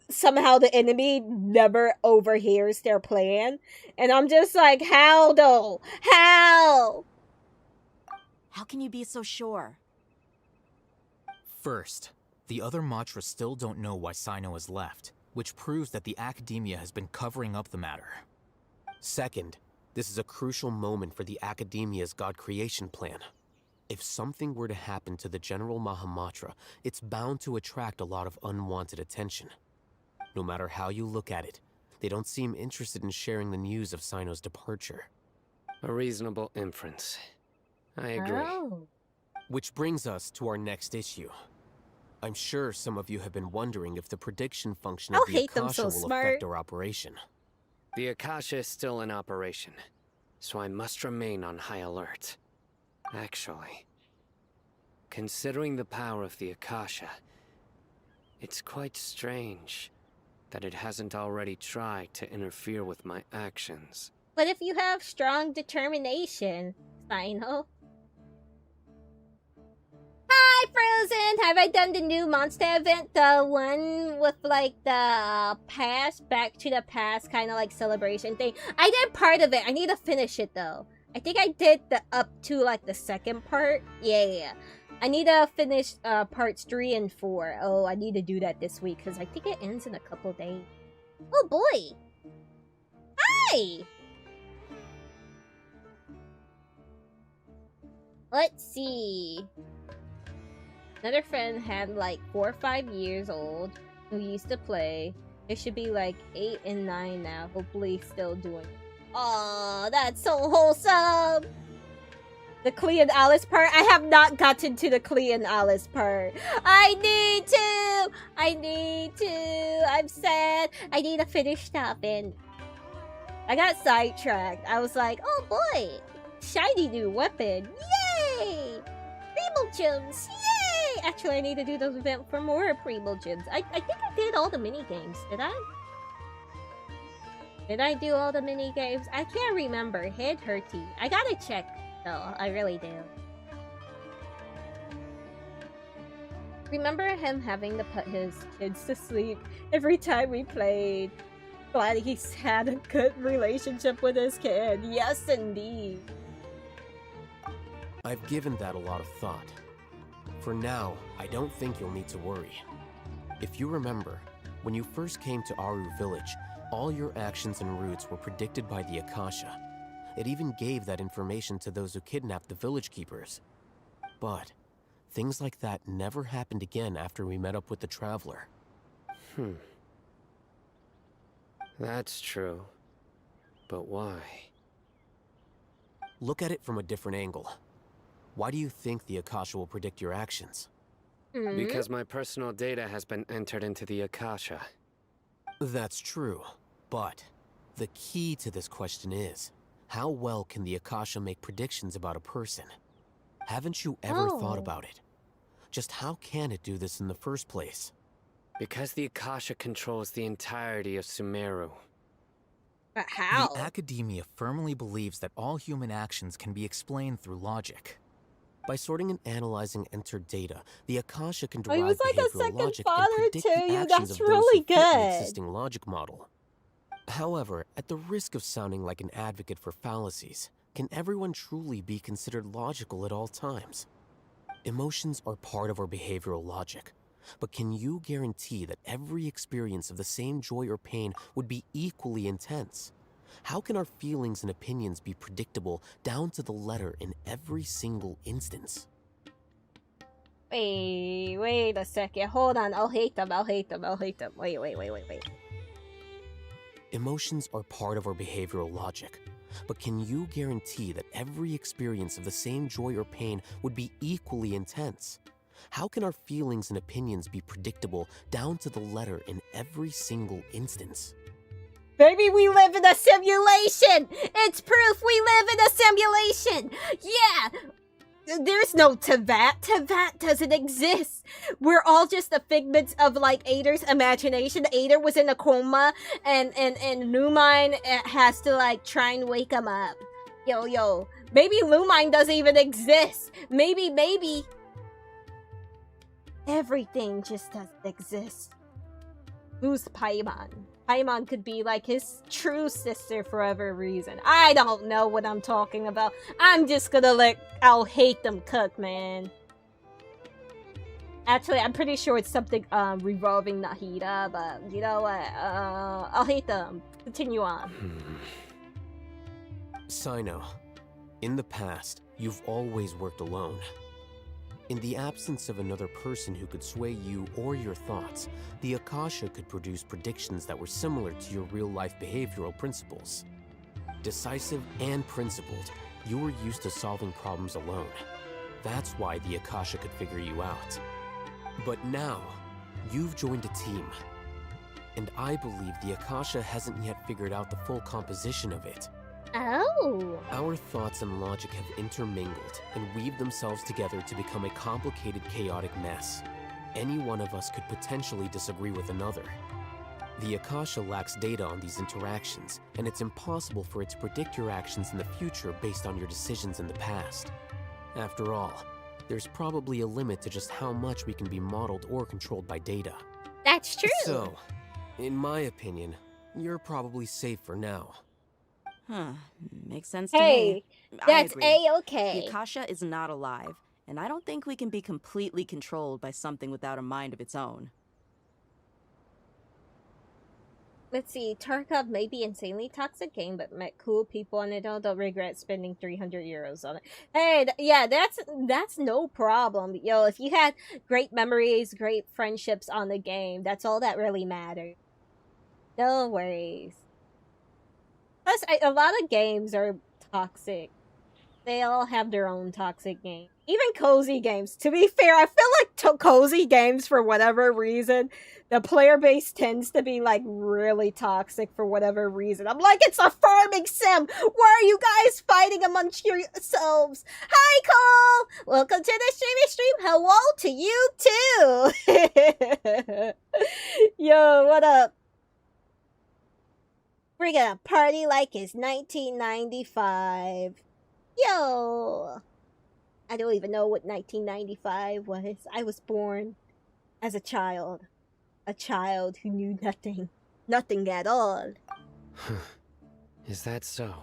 somehow the enemy never overhears their plan. And I'm just like, how though? How? How can you be so sure? First, the other Matra still don't know why Sino has left, which proves that the academia has been covering up the matter. Second, this is a crucial moment for the academia's god creation plan. If something were to happen to the General Mahamatra, it's bound to attract a lot of unwanted attention. No matter how you look at it, they don't seem interested in sharing the news of Sino's departure. A reasonable inference. I agree. Oh. Which brings us to our next issue. I'm sure some of you have been wondering if the prediction function of I'll the hate them Akasha so will smart. affect our operation. The Akasha is still in operation, so I must remain on high alert. Actually, considering the power of the Akasha, it's quite strange that it hasn't already tried to interfere with my actions. But if you have strong determination, Sino. Hi, Frozen! Have I done the new monster event? The one with, like, the past, back to the past kind of, like, celebration thing? I did part of it. I need to finish it, though. I think I did the up to, like, the second part. Yeah. I need to finish parts 3 and 4. Oh, I need to do that this week, because I think it ends in a couple days. Oh, boy! Hi! Let's see. Another friend had like 4 or 5 years old who used to play. It should be like 8 and 9 now. Hopefully still doing it. Oh, that's so wholesome! The Clea and Alice part? I have not gotten to the Clea and Alice part. I need to! I'm sad. I need to finish stuff, and I got sidetracked. I was like, oh boy! Shiny new weapon! Yay! Primo gems! Yay! Actually, I need to do those events for more Primo gems. I think I did all the mini games. Did I? Did I do all the mini games? I can't remember. Head hurty. I gotta check, though. I really do. Remember him having to put his kids to sleep every time we played. Glad he's had a good relationship with his kid. Yes, indeed. I've given that a lot of thought. For now, I don't think you'll need to worry. If you remember, when you first came to Aru Village, all your actions and routes were predicted by the Akasha. It even gave that information to those who kidnapped the village keepers. But things like that never happened again after we met up with the Traveler. That's true. But why? Look at it from a different angle. Why do you think the Akasha will predict your actions? Because my personal data has been entered into the Akasha. That's true, but the key to this question is, how well can the Akasha make predictions about a person? Haven't you ever thought about it? Just how can it do this in the first place? Because the Akasha controls the entirety of Sumeru. But how? The academia firmly believes that all human actions can be explained through logic. By sorting and analyzing entered data, the Akasha can Oh, he derive was like a behavioral second logic and father predict to the you. actions That's of those really who fit the good. existing logic model. However, at the risk of sounding like an advocate for fallacies, can everyone truly be considered logical at all times? Emotions are part of our behavioral logic, but can you guarantee that every experience of the same joy or pain would be equally intense? How can our feelings and opinions be predictable down to the letter in every single instance? Wait a second. Hold on. I'll hate them. Wait. Emotions are part of our behavioral logic, but can you guarantee that every experience of the same joy or pain would be equally intense? How can our feelings and opinions be predictable down to the letter in every single instance? Baby, we live in a simulation! It's proof we live in a simulation! Yeah! There's no Tevat. Tevat doesn't exist. We're all just the figments of like Ader's imagination. Ader was in a coma, and Lumine has to like try and wake him up. Yo, maybe Lumine doesn't even exist. Maybe everything just doesn't exist. Who's Paimon? Paimon could be like his true sister for whatever reason. I don't know what I'm talking about. I'm just gonna let I'll hate them cook, man. Actually, I'm pretty sure it's something revolving Nahida, but you know what? I'll hate them. Continue on. Sino, in the past, you've always worked alone. In the absence of another person who could sway you or your thoughts, the Akasha could produce predictions that were similar to your real-life behavioral principles. Decisive and principled, you were used to solving problems alone. That's why the Akasha could figure you out. But now, you've joined a team. And I believe the Akasha hasn't yet figured out the full composition of it. Oh. Our thoughts and logic have intermingled and weaved themselves together to become a complicated, chaotic mess. Any one of us could potentially disagree with another. The Akasha lacks data on these interactions, and it's impossible for it to predict your actions in the future based on your decisions in the past. After all, there's probably a limit to just how much we can be modeled or controlled by data. That's true. So, in my opinion, you're probably safe for now. Huh. Makes sense to Hey, me. that's I agree. A-okay. The Akasha is not alive, and I don't think we can be completely controlled by something without a mind of its own. Let's see, Tarkov may be insanely toxic game, but met cool people and I don't regret spending 300 euros on it. Hey, yeah, that's no problem. Yo, if you had great memories, great friendships on the game, that's all that really matters. No worries. Plus, a lot of games are toxic. They all have their own toxic game. Even cozy games. To be fair, I feel like cozy games, for whatever reason, the player base tends to be, like, really toxic for whatever reason. I'm like, it's a farming sim! Why are you guys fighting amongst yourselves? Hi, Cole! Welcome to the stream. Hello to you, too! Yo, what up? We're gonna party like it's 1995. Yo! I don't even know what 1995 was. I was born as a child. A child who knew nothing. Nothing at all. Is that so?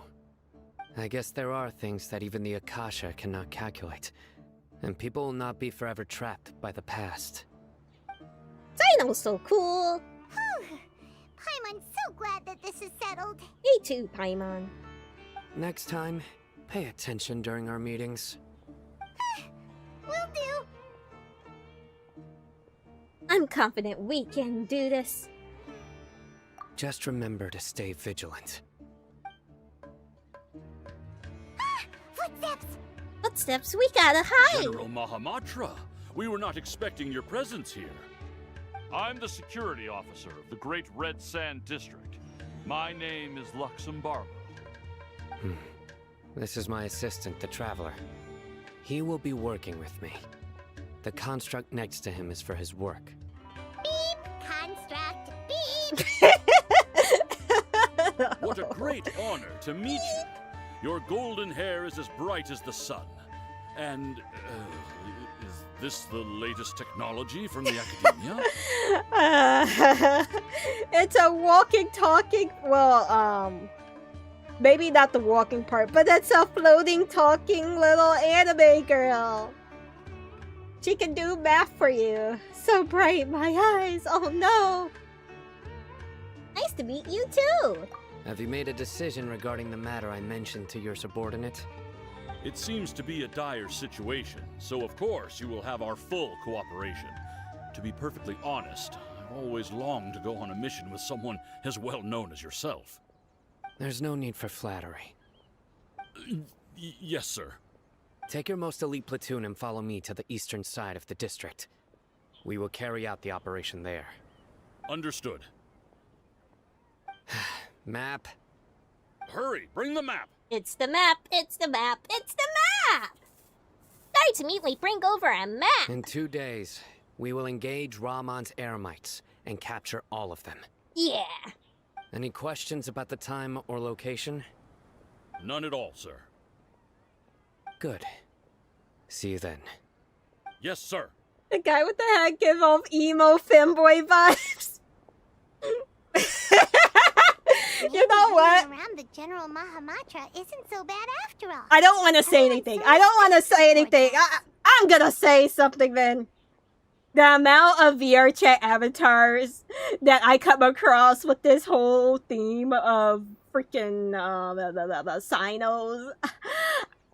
I guess there are things that even the Akasha cannot calculate. And people will not be forever trapped by the past. Sino's so cool. Paimon's so glad that this is settled. Me too, Paimon. Next time, pay attention during our meetings. Will do. I'm confident we can do this. Just remember to stay vigilant. Footsteps! Footsteps, we gotta hide! General Mahamatra, we were not expecting your presence here. I'm the security officer of the Great Red Sand District. My name is Luxembargo. This is my assistant, the Traveler. He will be working with me. The construct next to him is for his work. Beep! Construct! Beep! What a great honor to meet you. Your golden hair is as bright as the sun. And, is this the latest technology from the academia? It's a walking, talking, well, maybe not the walking part, but it's a floating, talking little anime girl. She can do math for you. So bright, my eyes. Oh no. Nice to meet you too. Have you made a decision regarding the matter I mentioned to your subordinate? It seems to be a dire situation, so of course you will have our full cooperation. To be perfectly honest, I've always longed to go on a mission with someone as well known as yourself. There's no need for flattery. Yes, sir. Take your most elite platoon and follow me to the eastern side of the district. We will carry out the operation there. Understood. Map. Hurry, bring the map! It's the map, it's the map, it's the map! try to immediately bring over a map. In 2 days, we will engage Rahman's eremites and capture all of them. Yeah. Any questions about the time or location? None at all, sir. Good. See you then. Yes, sir. The guy with the hat give off emo femboy vibes. You know what? Around the General Mahamatra isn't so bad after all. I don't want to say anything. I don't want to say anything. I'm gonna say something then. The amount of VR chat avatars that I come across with this whole theme of freaking the Sino's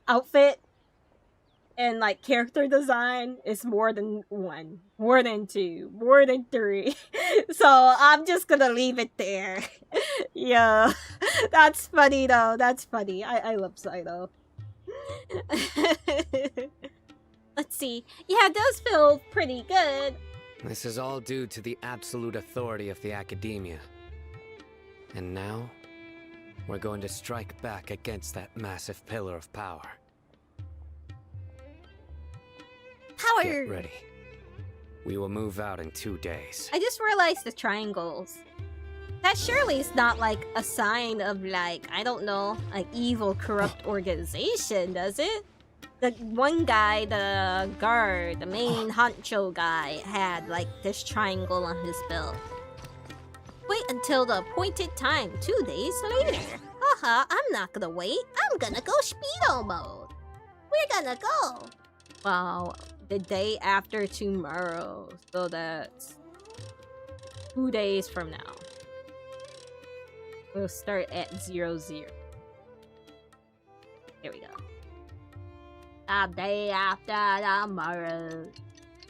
outfit and like character design is more than one, more than two, more than three. So I'm just gonna leave it there. Yeah, that's funny though. That's funny. I love Sino. Let's see. Yeah, it does feel pretty good. This is all due to the absolute authority of the academia. And now, we're going to strike back against that massive pillar of power. Power. Get ready. We will move out in 2 days. I just realized the triangles. That surely is not like a sign of like, I don't know, an evil, corrupt organization, does it? The one guy, the guard, the main honcho guy, had like this triangle on his belt. Wait until the appointed time, 2 days later. Haha, I'm not gonna wait. I'm gonna go speedo mode. We're gonna go. Wow, the day after tomorrow. So that's 2 days from now. We'll start at 00. Here we go. A day after tomorrow.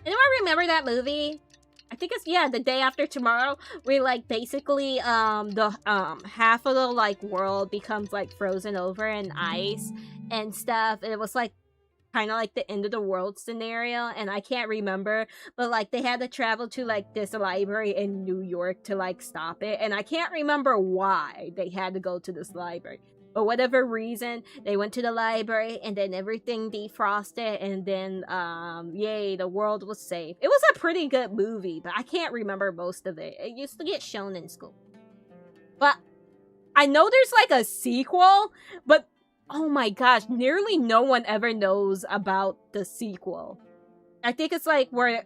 Anyone remember that movie? I think it's, yeah, The Day After Tomorrow, where like basically the half of the like world becomes like frozen over in ice and stuff. And it was like kind of like the end of the world scenario, and I can't remember, but like they had to travel to like this library in New York to like stop it, and I can't remember why they had to go to this library. For whatever reason, they went to the library and then everything defrosted and then, yay, the world was safe. It was a pretty good movie, but I can't remember most of it. It used to get shown in school. But I know there's like a sequel, but oh my gosh, nearly no one ever knows about the sequel. I think it's like where,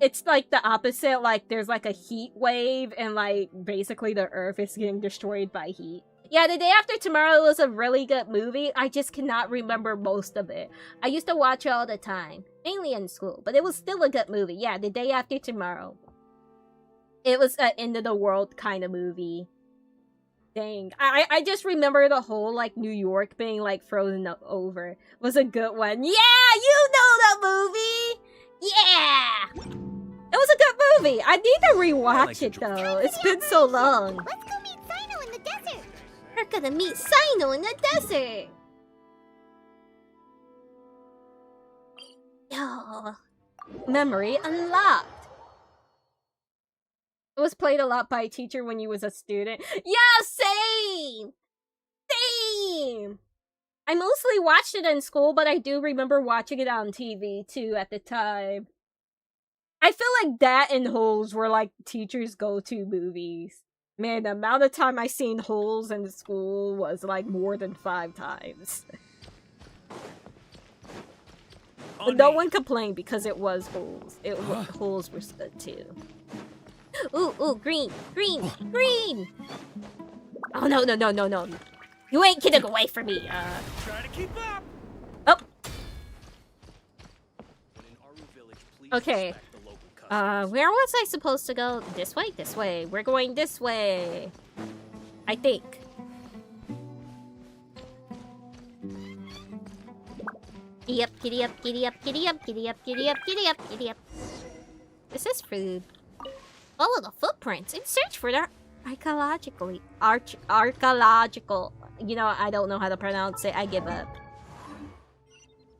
it's like the opposite, like there's like a heat wave and like basically the earth is getting destroyed by heat. Yeah, The Day After Tomorrow was a really good movie. I just cannot remember most of it. I used to watch it all the time, mainly in school, but it was still a good movie. Yeah, The Day After Tomorrow. It was an end of the world kind of movie. Dang. I just remember the whole like New York being like frozen over. Was a good one. Yeah, you know that movie! Yeah! It was a good movie. I need to rewatch it though. It's been so long. Let's go meet Sino in the desert. We're gonna meet Sino in the desert. Yo. Memory unlocked. It was played a lot by a teacher when you was a student. Yeah, same! Same! I mostly watched it in school, but I do remember watching it on TV too at the time. I feel like that and Holes were like teachers' go-to movies. Man, the amount of time I seen Holes in school was like more than 5 times. But no one complained because it was Holes. Holes were good too. Ooh, green, green, green! Oh, no. You ain't getting away from me, Try to keep up. Oh! Okay. Where was I supposed to go? This way? This way. We're going this way. I think. Giddy up, giddy up, giddy up, giddy up, giddy up, giddy up, giddy up, giddy up. This is food. Follow the footprints and search for the archaeological. You know, I don't know how to pronounce it. I give up.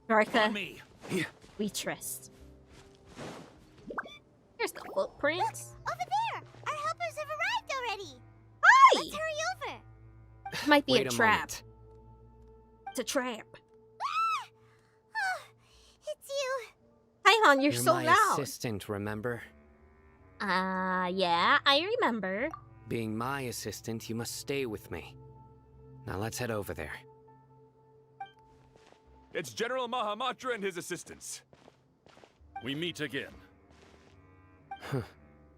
Arca. We trust. Here's the footprints. Over there! Our helpers have arrived already! Hi! Let's hurry over! Might be Wait a a trap. moment. It's a trap. on, you're so my loud. assistant, remember? Yeah, I remember. Being my assistant, you must stay with me. Now let's head over there. It's General Mahamatra and his assistants. We meet again.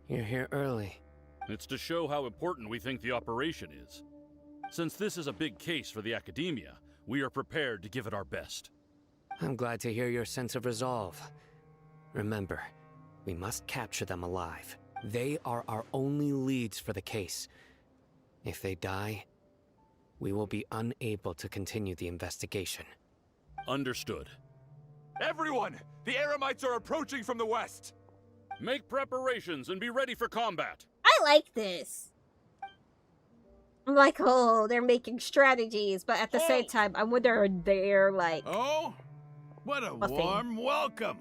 You're here early. It's to show how important we think the operation is. Since this is a big case for the Academia, we are prepared to give it our best. I'm glad to hear your sense of resolve. Remember, we must capture them alive. They are our only leads for the case. If they die, we will be unable to continue the investigation. Understood. Everyone! The Eremites are approaching from the west! Make preparations and be ready for combat. I like this. I'm like, oh, they're making strategies, but at the same time, I wonder they're like... Oh? What a warm welcome.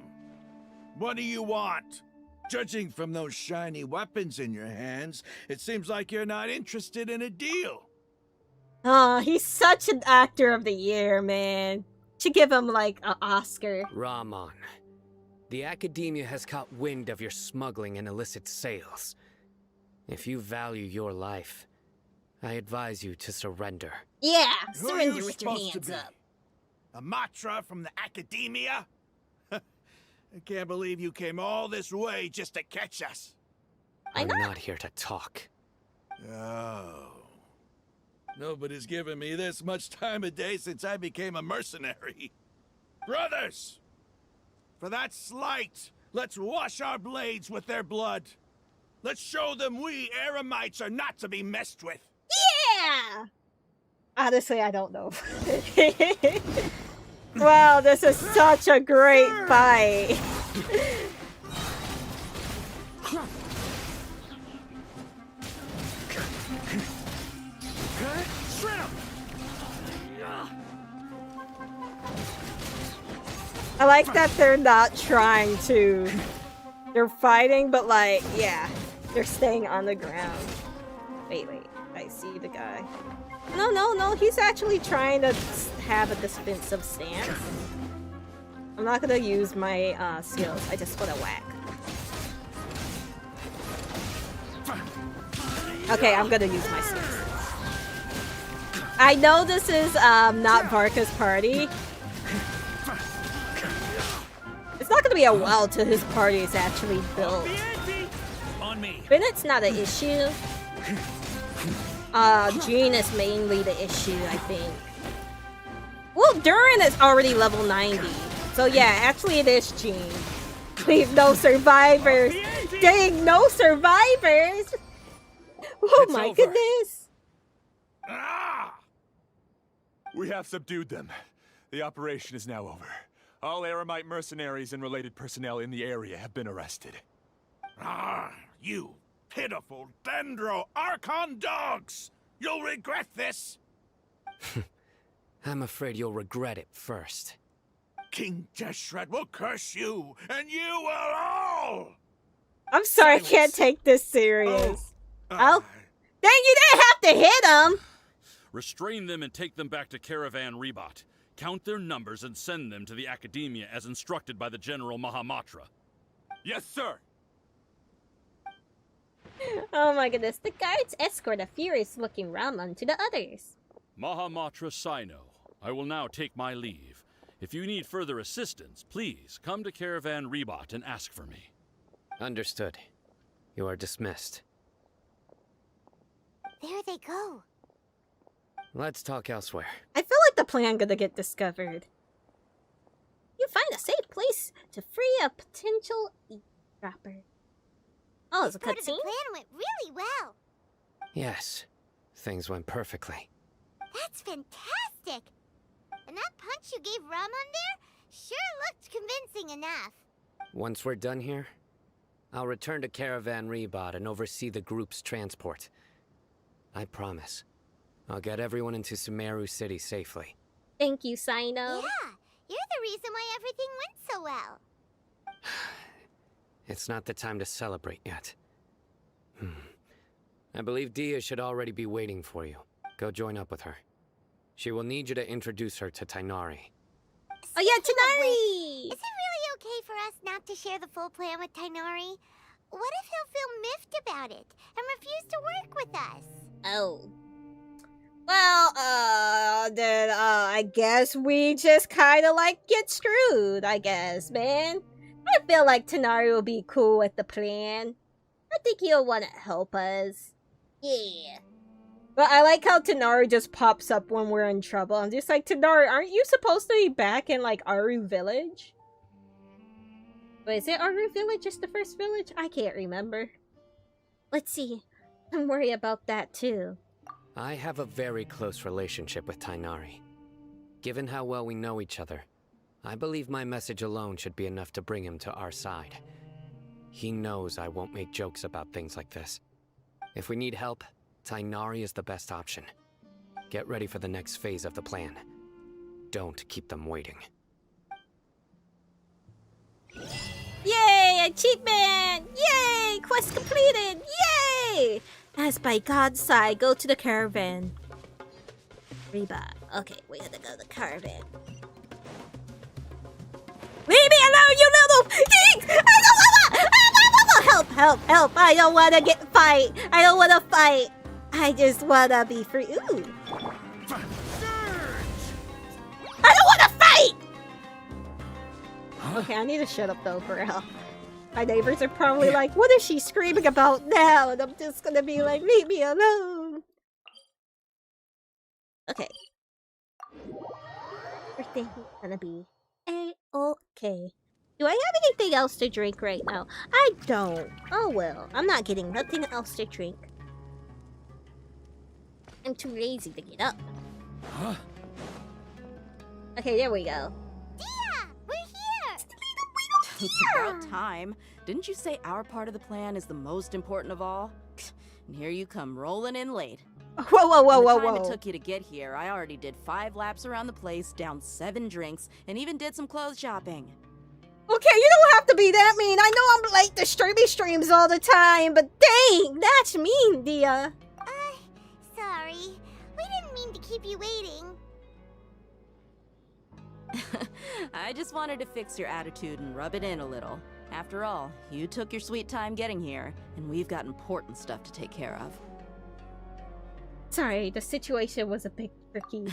What do you want? Judging from those shiny weapons in your hands, it seems like you're not interested in a deal. Oh, he's such an actor of the year, man. Should give him, like, an Oscar. Rahman, the Academia has caught wind of your smuggling and illicit sales. If you value your life, I advise you to surrender. Yeah, Who are surrender you with your supposed to hands be? up. A Matra from the Academia? I can't believe you came all this way just to catch us. I'm not here to talk. Oh. Nobody's given me this much time of day since I became a mercenary. Brothers! For that slight, let's wash our blades with their blood. Let's show them we Eremites are not to be messed with. Yeah! Honestly, I don't know. Wow, this is such a great fight. I like that they're not trying to... They're fighting, but like, yeah. They're staying on the ground. Wait, I see the guy. No, he's actually trying to have a defensive stance. I'm not gonna use my skills, I just wanna whack. Okay, I'm gonna use my skills. I know this is not Varka's party. It's not gonna be a while till his party is actually built. Bennett's not an issue. Jean is mainly the issue, I think. Well, Durin is already level 90. So yeah, actually it is Jean. Leave no survivors. Dang, no survivors! Oh It's my over. goodness. We have subdued them. The operation is now over. All Eremite mercenaries and related personnel in the area have been arrested. You pitiful Dendro Archon dogs! You'll regret this! I'm afraid you'll regret it first. King Jeshret will curse you, and you will all! I'm sorry, I can't take this serious. Oh. Dang, you didn't have to hit him! Restrain them and take them back to Caravan Rebot. Count their numbers and send them to the Academia as instructed by the General Mahamatra. Yes, sir! Oh my goodness, the guards escort a furious-looking Raman to the others. Mahamatra Sino, I will now take my leave. If you need further assistance, please come to Caravan Rebot and ask for me. Understood. You are dismissed. There they go. Let's talk elsewhere. I feel like the plan gonna get discovered. You find a safe place to free a potential eavesdropper. Oh, it's a Part of the cutscene? plan went really well. Yes, things went perfectly. That's fantastic. And that punch you gave Raman there sure looked convincing enough. Once we're done here, I'll return to Caravan Rebot and oversee the group's transport. I promise. I'll get everyone into Sumeru City safely. Thank you, Sino. Yeah, you're the reason why everything went so well. It's not the time to celebrate yet. I believe Dia should already be waiting for you. Go join up with her. She will need you to introduce her to Tainari. Oh yeah, Tanari! Is it really okay for us not to share the full plan with Tainari? What if he'll feel miffed about it and refuse to work with us? Oh. Well, then, I guess we just kind of, like, get screwed, I guess, man. I feel like Tanari will be cool with the plan. I think he'll want to help us. Yeah. But I like how Tanari just pops up when we're in trouble. I'm just like, Tanari, aren't you supposed to be back in, like, Aru Village? Wait, is it Aru Village? Just the first village? I can't remember. Let's see. I'm worried about that, too. I have a very close relationship with Tainari. Given how well we know each other, I believe my message alone should be enough to bring him to our side. He knows I won't make jokes about things like this. If we need help, Tainari is the best option. Get ready for the next phase of the plan. Don't keep them waiting. Yay! Achievement! Yay! Quest completed! Yay! As by God's side, go to the caravan. Reba. Okay, we gotta go to the caravan. Leave me alone, you little pig! I don't wanna! Help! Help! Help! I don't wanna fight! I don't wanna fight! I just wanna be free. Ooh! I don't wanna fight! Okay, I need to shut up though, for real. My neighbors are probably like, what is she screaming about now? And I'm just gonna be like, leave me alone. Okay. Everything's gonna be A-okay. Do I have anything else to drink right now? I don't. Oh well, I'm not getting nothing else to drink. I'm too lazy to get up. Huh? Okay, there we go. It's about time. Didn't you say our part of the plan is the most important of all? And here you come rolling in late. Whoa, whoa, whoa, whoa, In the time whoa. it took you to get here, I already did 5 laps around the place, downed 7 drinks, and even did some clothes shopping. Okay, you don't have to be that mean. I know I'm late to streams all the time, but dang, that's mean, Dia. Sorry. We didn't mean to keep you waiting. I just wanted to fix your attitude and rub it in a little. After all, you took your sweet time getting here, and we've got important stuff to take care of. Sorry, the situation was a bit tricky.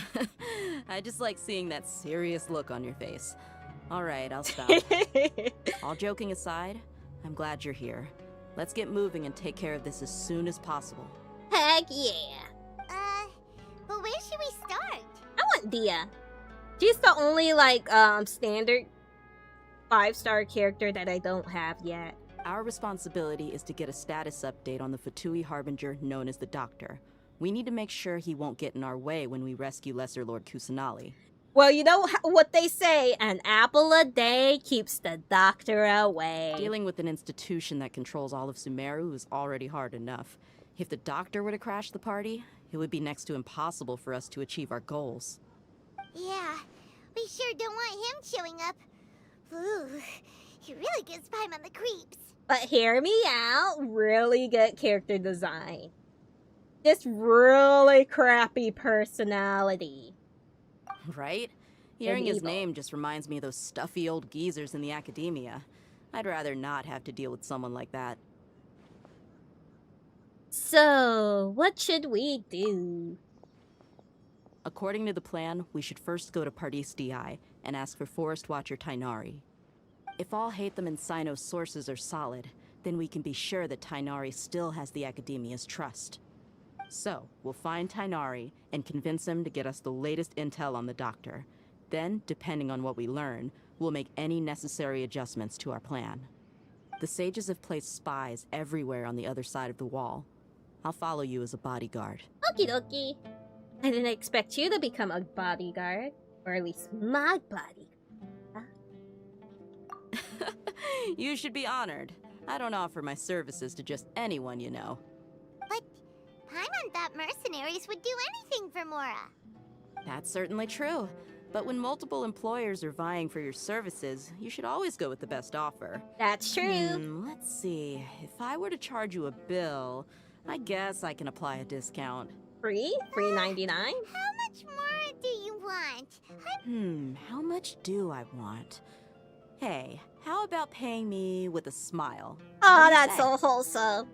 I just like seeing that serious look on your face. Alright, I'll stop. All joking aside, I'm glad you're here. Let's get moving and take care of this as soon as possible. Heck yeah. But where should we start? I want Dia. She's the only, like, standard 5-star character that I don't have yet. Our responsibility is to get a status update on the Fatui Harbinger known as the Doctor. We need to make sure he won't get in our way when we rescue Lesser Lord Kusanali. Well, you know what they say, an apple a day keeps the doctor away. Dealing with an institution that controls all of Sumeru is already hard enough. If the Doctor were to crash the party, it would be next to impossible for us to achieve our goals. Yeah, we sure don't want him showing up. Ooh, he really gives Paimon on the creeps. But hear me out, really good character design. Just really crappy personality. Right? Hearing his name just reminds me of those stuffy old geezers in the academia. I'd rather not have to deal with someone like that. So, what should we do? According to the plan, we should first go to Pardis DI and ask for Forest Watcher Tainari. If all Hatham and Sino's sources are solid, then we can be sure that Tainari still has the Academia's trust. So, we'll find Tainari and convince him to get us the latest intel on the Doctor. Then, depending on what we learn, we'll make any necessary adjustments to our plan. The sages have placed spies everywhere on the other side of the wall. I'll follow you as a bodyguard. Okie dokie. I didn't expect you to become a bodyguard. Or at least my bodyguard. You should be honored. I don't offer my services to just anyone you know. But Paimon thought mercenaries would do anything for Mora. That's certainly true. But when multiple employers are vying for your services, you should always go with the best offer. That's true. Let's see. If I were to charge you a bill, I guess I can apply a discount. Free? Free 99? How much more do you want? How much do I want? Hey, how about paying me with a smile? What Oh, do you that's say? so wholesome.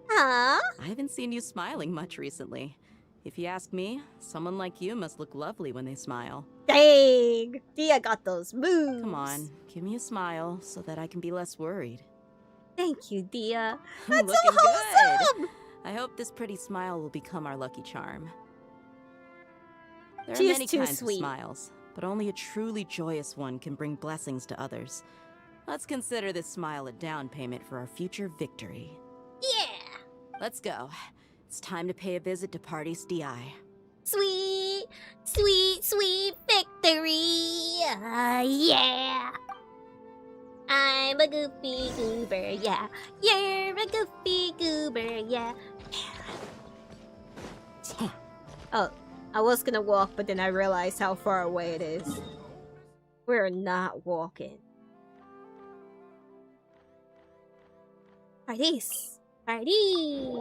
Huh? I haven't seen you smiling much recently. If you ask me, someone like you must look lovely when they smile. Dang. Dia got those moves. Come on, give me a smile so that I can be less worried. Thank you, Dia. Looking That's so wholesome. good. I hope this pretty smile will become our lucky charm. There She are is many too kinds sweet. of smiles, but only a truly joyous one can bring blessings to others. Let's consider this smile a down payment for our future victory. Yeah. Let's go. It's time to pay a visit to Party's DI. Sweet, sweet, sweet victory. Yeah. I'm a goofy goober, yeah. You're a goofy goober, yeah. Oh, I was gonna walk, but then I realized how far away it is. We're not walking. Parties. Party.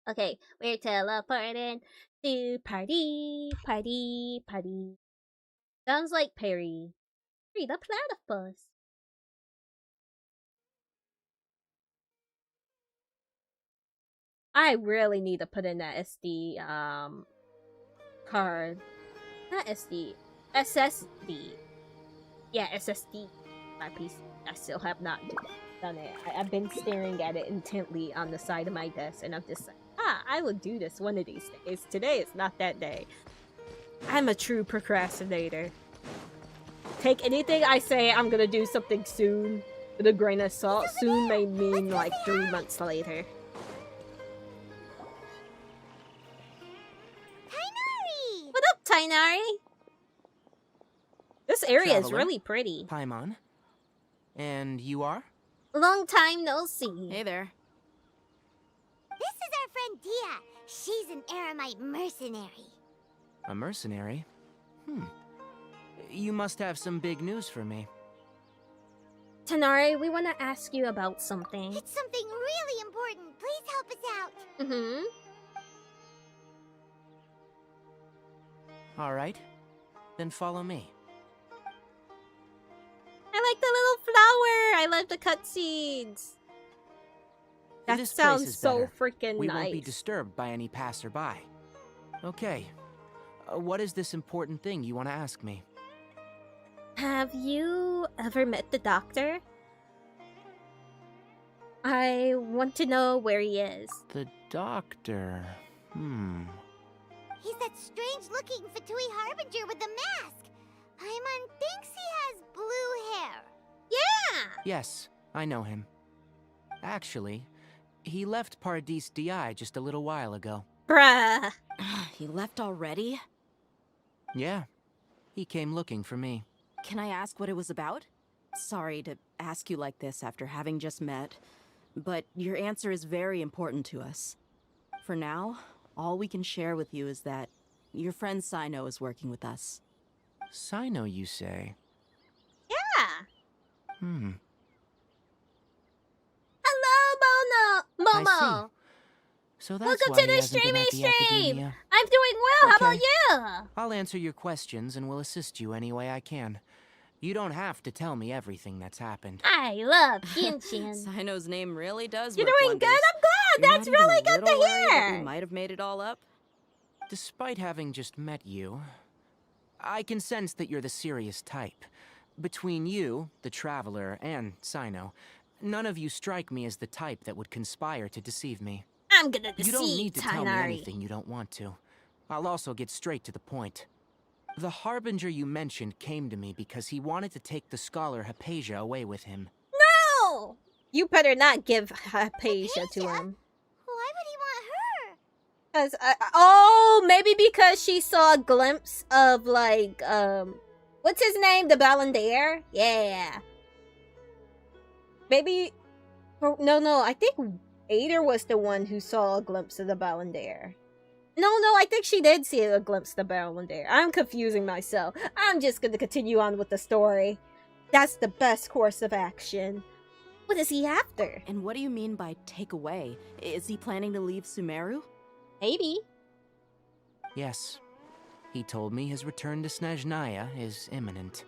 Okay, we're teleporting to party, party, party. Sounds like Perry. Perry the platypus. I really need to put in that SD card. Not SD. SSD. Yeah, SSD. My PC. I still have not done it. I've been staring at it intently on the side of my desk, and I'm just like, I will do this one of these days. Today is not that day. I'm a true procrastinator. Take anything I say I'm gonna do something soon with a grain of salt. Soon may mean like 3 months later. Tainari! What up, Tainari? This area is Traveler? really pretty. Paimon. And you are? Long time no see. Hey there. This is our friend Dia. She's an Aramite mercenary. A mercenary? You must have some big news for me. Tanari, we want to ask you about something. It's something really important. Please help us out. Mm-hmm. All right. Then follow me. I like the little flower. I love the cutscenes. That This place sounds is so better. freaking We nice. won't be disturbed by any passerby. Okay. What is this important thing you want to ask me? Have you ever met the doctor? I want to know where he is. The doctor. He's that strange-looking Fatui Harbinger with the mask. Paimon thinks he has blue hair. Yeah! Yes, I know him. Actually, he left Paradis DI just a little while ago. Bruh. He left already? Yeah, he came looking for me. Can I ask what it was about? Sorry to ask you like this after having just met, but your answer is very important to us. For now, all we can share with you is that your friend Sino is working with us. Sino, you say? Yeah! Hello, Momo. I Momo. see. So that's Welcome why to he the hasn't been streamy at the stream. academia. I'm doing well. How about Okay. you? I'll answer your questions and will assist you any way I can. You don't have to tell me everything that's happened. I love Genshin. Sino's name really does You're work doing good. wonders. I'm glad. You're That's not even really a good to little worried that we hear. might have made it all up. Despite having just met you, I can sense that you're the serious type. Between you, the Traveler, and Sino, none of you strike me as the type that would conspire to deceive me. I'm gonna deceive You don't need to tell me Tainari. anything you don't want to. I'll also get straight to the point. The Harbinger you mentioned came to me because he wanted to take the scholar Hypatia away with him. No! You better not give Hypatia to him. Why would he want her? Cause oh, maybe because she saw a glimpse of like what's his name, the Balandaire? Yeah. Maybe. No. I think Ader was the one who saw a glimpse of the Balandaire. No, I think she did see a glimpse of the Balandaire. I'm confusing myself. I'm just gonna continue on with the story. That's the best course of action. What is he after? And what do you mean by take away? Is he planning to leave Sumeru? Maybe. Yes. He told me his return to Snezhnaya is imminent.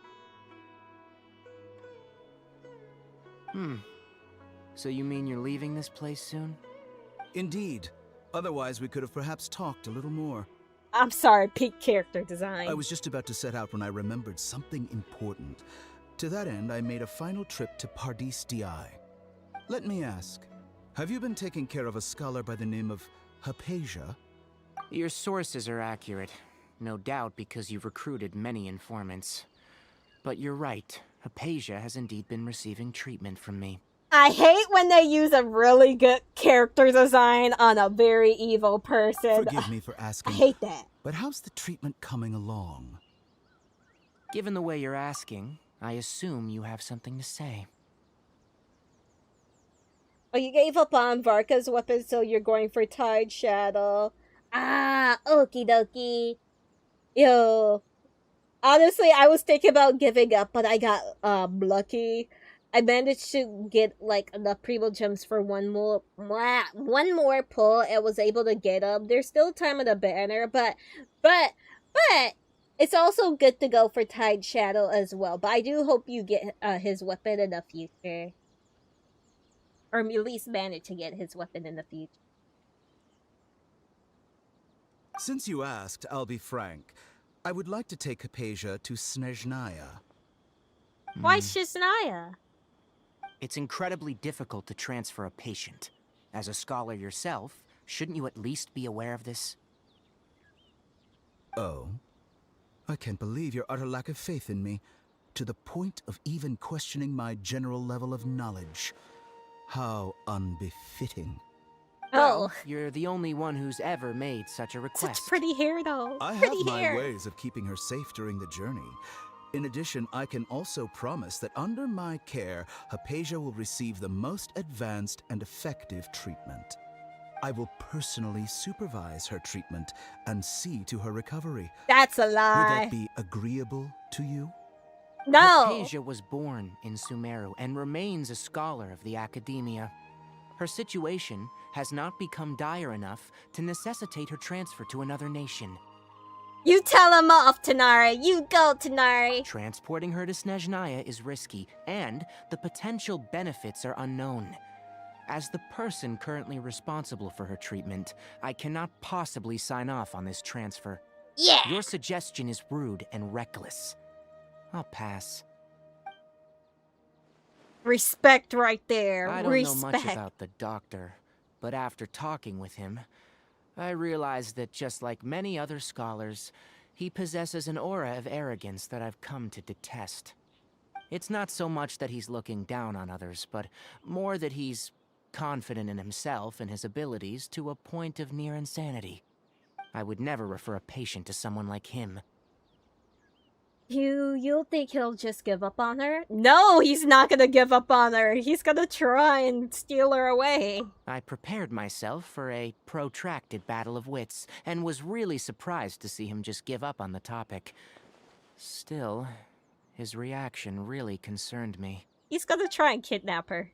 So you mean you're leaving this place soon? Indeed. Otherwise, we could have perhaps talked a little more. I'm sorry, peak character design. I was just about to set out when I remembered something important. To that end, I made a final trip to Pardis Di. Let me ask, have you been taking care of a scholar by the name of Hypatia? Your sources are accurate. No doubt because you've recruited many informants. But you're right. Hypatia has indeed been receiving treatment from me. I hate when they use a really good character design on a very evil person. Forgive me for asking. I hate that. But how's the treatment coming along? Given the way you're asking, I assume you have something to say. Oh, you gave up on Varka's weapon, so you're going for Tide Shadow. Ah, okie dokie. Yo. Honestly, I was thinking about giving up, but I got lucky. I managed to get like enough Primo Gems for one more pull and was able to get them. There's still time on the banner, but it's also good to go for Tide Shadow as well. But I do hope you get his weapon in the future. Or at least manage to get his weapon in the future. Since you asked, I'll be frank. I would like to take Hypatia to Snezhnaya. Why Snezhnaya? It's incredibly difficult to transfer a patient. As a scholar yourself, shouldn't you at least be aware of this? Oh? I can't believe your utter lack of faith in me, to the point of even questioning my general level of knowledge. How unbefitting. Well, you're the only one who's ever made such a request. Such pretty hair, though. I have my ways of keeping her safe during the journey. In addition, I can also promise that under my care, Hypatia will receive the most advanced and effective treatment. I will personally supervise her treatment and see to her recovery. That's a lie. Would that be agreeable to you? No. Hypatia was born in Sumeru and remains a scholar of the academia. Her situation has not become dire enough to necessitate her transfer to another nation. You tell him off, Tighnari. You go, Tighnari. Transporting her to Snezhnaya is risky, and the potential benefits are unknown. As the person currently responsible for her treatment, I cannot possibly sign off on this transfer. Yeah. Your suggestion is rude and reckless. I'll pass. Respect right there. I don't know much about the doctor, but after talking with him, I realized that just like many other scholars, he possesses an aura of arrogance that I've come to detest. It's not so much that he's looking down on others, but more that he's confident in himself and his abilities to a point of near insanity. I would never refer a patient to someone like him. You'll think he'll just give up on her? No, he's not gonna give up on her. He's gonna try and steal her away. I prepared myself for a protracted battle of wits, and was really surprised to see him just give up on the topic. Still, his reaction really concerned me. He's gonna try and kidnap her.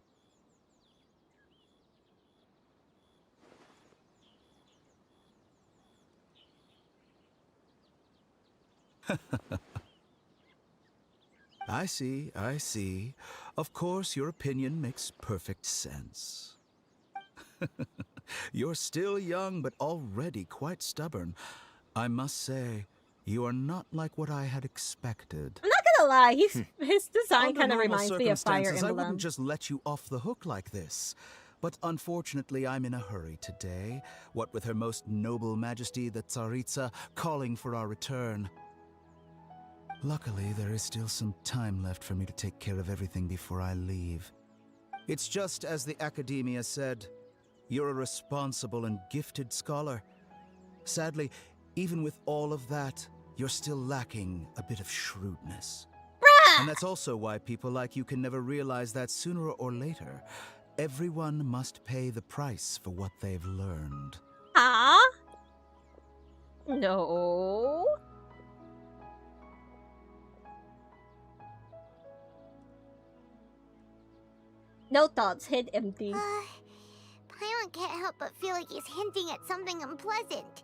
I see. Of course, your opinion makes perfect sense. You're still young, but already quite stubborn. I must say, you are not like what I had expected. I'm not gonna lie, his design kind of reminds me of Fire I Emblem. wouldn't just let you off the hook like this. But unfortunately, I'm in a hurry today. What with Her Most Noble Majesty the Tsaritsa calling for our return. Luckily, there is still some time left for me to take care of everything before I leave. It's just as the Academia said, you're a responsible and gifted scholar. Sadly, even with all of that, you're still lacking a bit of shrewdness. And that's also why people like you can never realize that sooner or later, everyone must pay the price for what they've learned. Huh? No. No thoughts, head empty. Paimon can't help but feel like he's hinting at something unpleasant.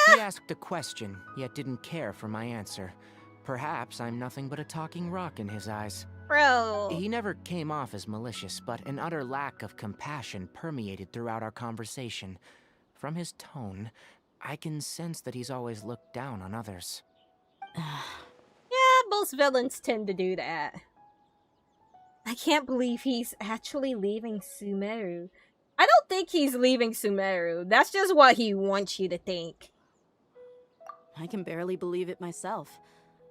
He asked a question, yet didn't care for my answer. Perhaps I'm nothing but a talking rock in his eyes. Bro. He never came off as malicious, but an utter lack of compassion permeated throughout our conversation. From his tone, I can sense that he's always looked down on others. Yeah, most villains tend to do that. I can't believe he's actually leaving Sumeru. I don't think he's leaving Sumeru. That's just what he wants you to think. I can barely believe it myself.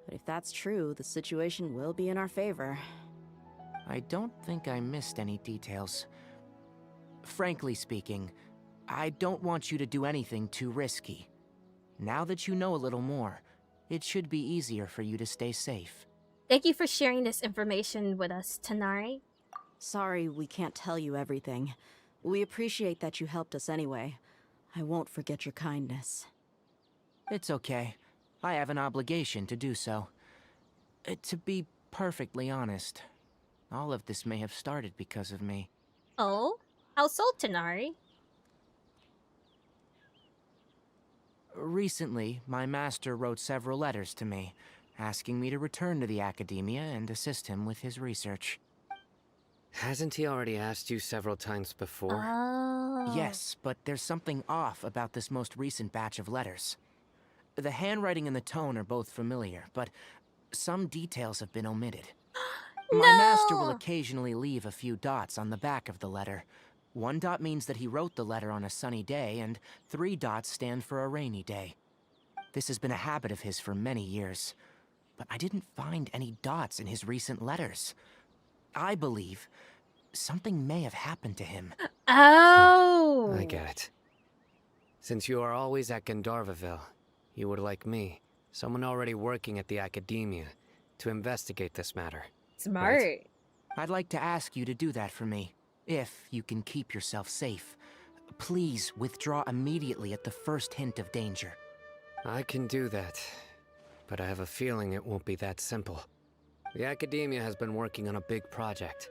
But if that's true, the situation will be in our favor. I don't think I missed any details. Frankly speaking, I don't want you to do anything too risky. Now that you know a little more, it should be easier for you to stay safe. Thank you for sharing this information with us, Tighnari. Sorry we can't tell you everything. We appreciate that you helped us anyway. I won't forget your kindness. It's okay. I have an obligation to do so. To be perfectly honest, all of this may have started because of me. Oh? How so, Tighnari? Recently, my master wrote several letters to me, asking me to return to the academia and assist him with his research. Hasn't he already asked you several times before? Oh. Yes, but there's something off about this most recent batch of letters. The handwriting and the tone are both familiar, but some details have been omitted. No! My master will occasionally leave a few dots on the back of the letter. 1 dot means that he wrote the letter on a sunny day, and 3 dots stand for a rainy day. This has been a habit of his for many years, but I didn't find any dots in his recent letters. I believe something may have happened to him. Oh! I get it. Since you are always at Gandharvaville, you would like me, someone already working at the academia, to investigate this matter. Smart. Right? I'd like to ask you to do that for me, if you can keep yourself safe. Please withdraw immediately at the first hint of danger. I can do that, but I have a feeling it won't be that simple. The academia has been working on a big project.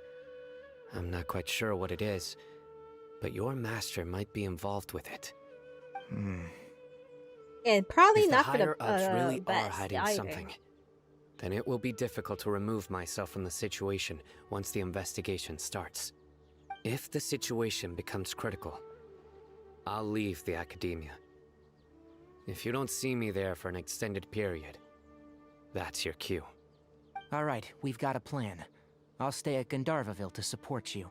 I'm not quite sure what it is, but your master might be involved with it. And probably If the not for the higher-ups really are best hiding either. something, then it will be difficult to remove myself from the situation once the investigation starts. If the situation becomes critical, I'll leave the academia. If you don't see me there for an extended period, that's your cue. All right, we've got a plan. I'll stay at Gandharvaville to support you.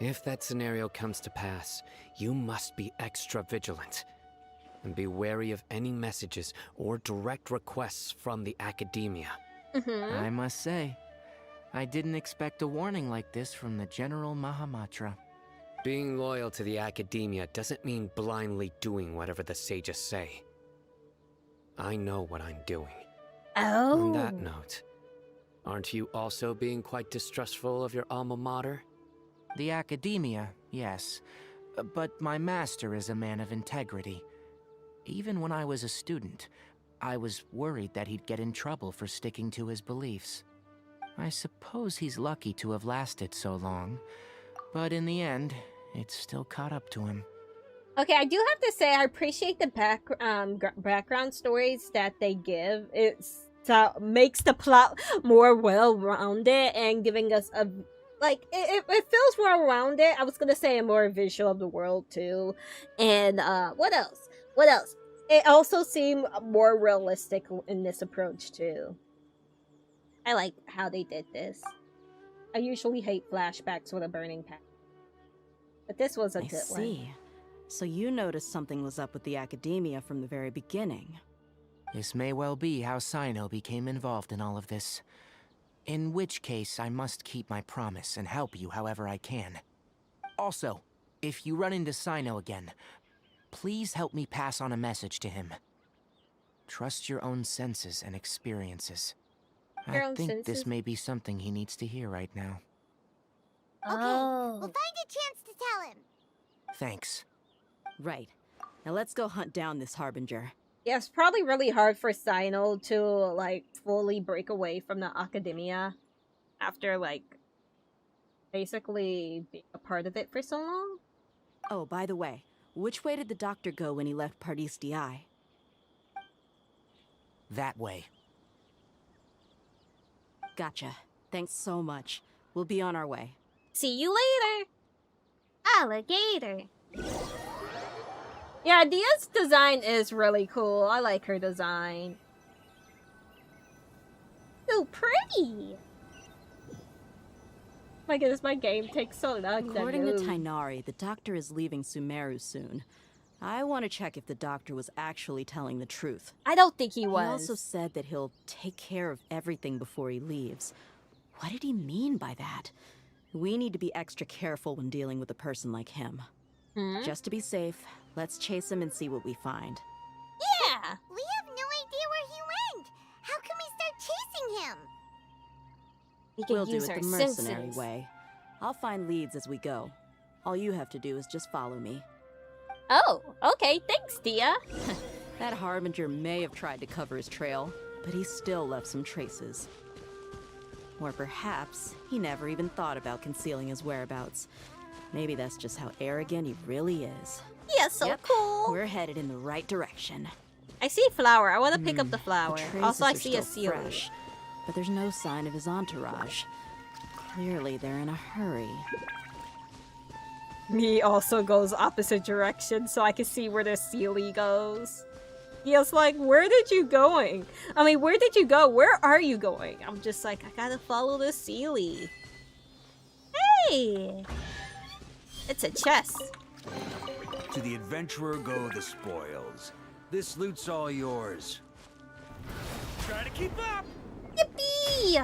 If that scenario comes to pass, you must be extra vigilant. And be wary of any messages or direct requests from the academia. I must say, I didn't expect a warning like this from the General Mahamatra. Being loyal to the academia doesn't mean blindly doing whatever the sages say. I know what I'm doing. Oh. On that note, aren't you also being quite distrustful of your alma mater? The academia, yes. But my master is a man of integrity. Even when I was a student, I was worried that he'd get in trouble for sticking to his beliefs. I suppose he's lucky to have lasted so long, but in the end, it still caught up to him. Okay, I do have to say I appreciate the background stories that they give. It makes the plot more well-rounded and giving us a it feels well-rounded. I was gonna say a more visual of the world too. And what else? It also seemed more realistic in this approach too. I like how they did this. I usually hate flashbacks with a burning path, but this was a good one. I see. So you noticed something was up with the academia from the very beginning. This may well be how Sino became involved in all of this. In which case, I must keep my promise and help you however I can. Also, if you run into Sino again, please help me pass on a message to him. Trust your own senses and experiences. I think this may be something he needs to hear right now. Okay, we'll find a chance to tell him. Thanks. Right. Now let's go hunt down this Harbinger. Yeah, it's probably really hard for Sino to, fully break away from the academia after, basically being a part of it for so long. Oh, by the way, which way did the doctor go when he left Pardis DI? That way. Gotcha. Thanks so much. We'll be on our way. See you later. Alligator. Yeah, Dia's design is really cool. I like her design. So pretty. My goodness, my game takes so long. According to Tighnari, the doctor is leaving Sumeru soon. I want to check if the doctor was actually telling the truth. I don't think he was. He also said that he'll take care of everything before he leaves. What did he mean by that? We need to be extra careful when dealing with a person like him. Just to be safe, let's chase him and see what we find. Yeah! We have no idea where he went! How can we start chasing him? We can We'll do use it our the mercenary senses. way. I'll find leads as we go. All you have to do is just follow me. Oh, okay. Thanks, Dia. That Harbinger may have tried to cover his trail, but he still left some traces. Or perhaps he never even thought about concealing his whereabouts. Maybe that's just how arrogant he really is. Yeah, so cool. We're headed in the right direction. I see a flower. I want to pick up the flower. The traces Also, I are see a still seal. fresh, but there's no sign of his entourage. Clearly, they're in a hurry. Me also goes opposite direction so I can see where the Sealy goes. He was like, where did you going? I mean, where did you go? Where are you going? I'm just like, I gotta follow the Sealy. Hey! It's a chest. To the adventurer go the spoils. This loot's all yours. Try to keep up! Yippee!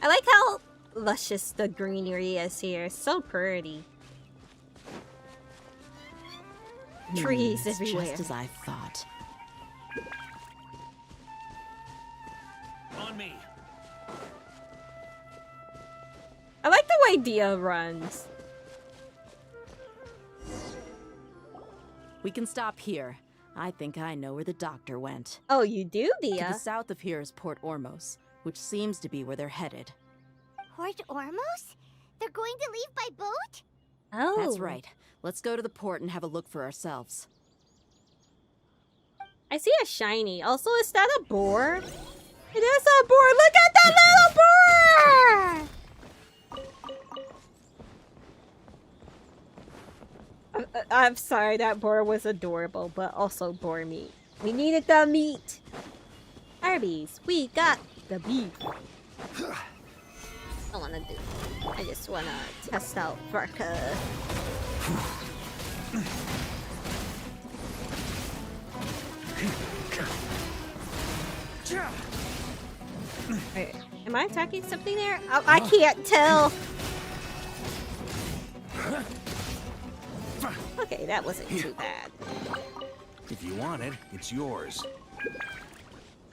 I like how luscious the greenery is here. So pretty. Trees It's everywhere. just as I thought. On me. I like the way Dia runs. We can stop here. I think I know where the doctor went. Oh, you do, To Dia? the south of here is Port Ormos, which seems to be where they're headed. Port Ormos? They're going to leave by boat? Oh. That's right. Let's go to the port and have a look for ourselves. I see a shiny. Also, is that a boar? It is a boar! Look at that little boar! I'm sorry, that boar was adorable, but also boar meat. We needed the meat! Arby's, we got the beef. I wanna do. I just wanna test out Varka. Wait, am I attacking something there? Oh, I can't tell. Okay, that wasn't too bad. If you want it, it's yours.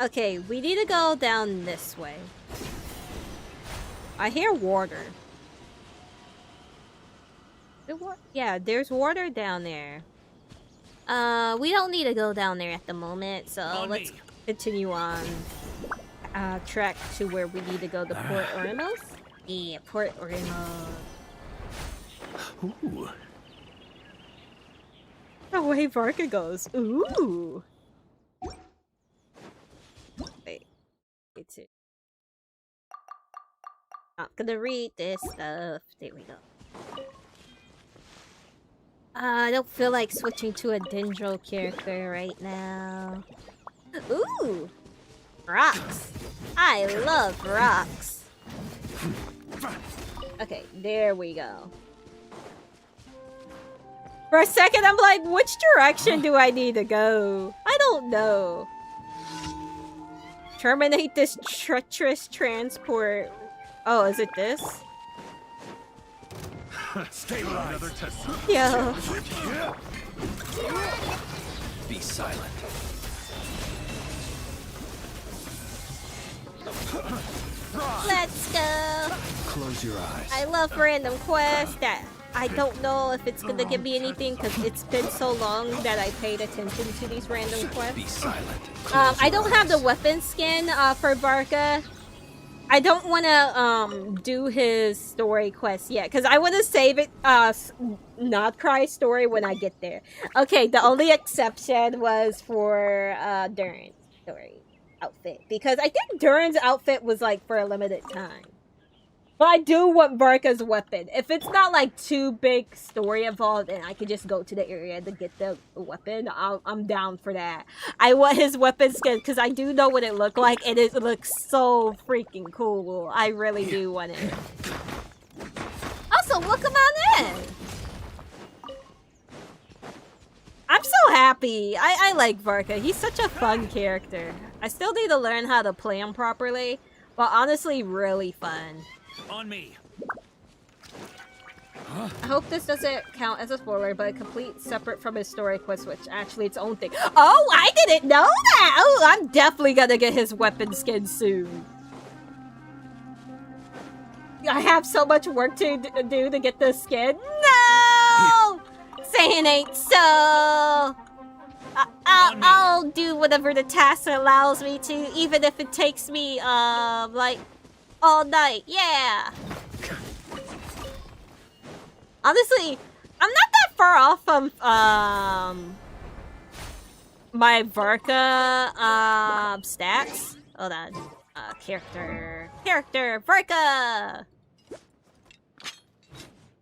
Okay, we need to go down this way. I hear water. Yeah, there's water down there. We don't need to go down there at the moment, so let's continue on track to where we need to go to Port Orignal. Yeah, Port Orignal. Ooh. The way Varka goes. Ooh. Wait. It's it. Not gonna read this stuff. There we go. I don't feel like switching to a Dendro character right now. Ooh! Rocks! I love rocks! Okay, there we go. For a second, I'm like, which direction do I need to go? I don't know. Terminate this treacherous transport. Oh, is it this? Stabilize. Yo. Be silent. Let's go. Close your eyes. I love random quests that I don't know if it's gonna give me anything because it's been so long that I paid attention to these random quests. Be silent. I don't have the weapon skin for Varka. I don't want to do his story quest yet because I want to save it not cry story when I get there. Okay, the only exception was for Durin's story outfit because I think Durin's outfit was like for a limited time. But I do want Varka's weapon. If it's not like too big story involved and I could just go to the area to get the weapon, I'm down for that. I want his weapon skin because I do know what it looked like and it looks so freaking cool. I really do want it. Also, welcome on in. I'm so happy. I like Varka. He's such a fun character. I still need to learn how to play him properly, but honestly, really fun. On me. I hope this doesn't count as a spoiler, but complete separate from his story quest, which actually its own thing. Oh, I didn't know that! Oh, I'm definitely gonna get his weapon skin soon. I have so much work to do to get this skin. No! Saying ain't so. I'll do whatever the task allows me to, even if it takes me, like, all night. Yeah. Honestly, I'm not that far off from, my Varka, stats. Hold on. Character, Varka!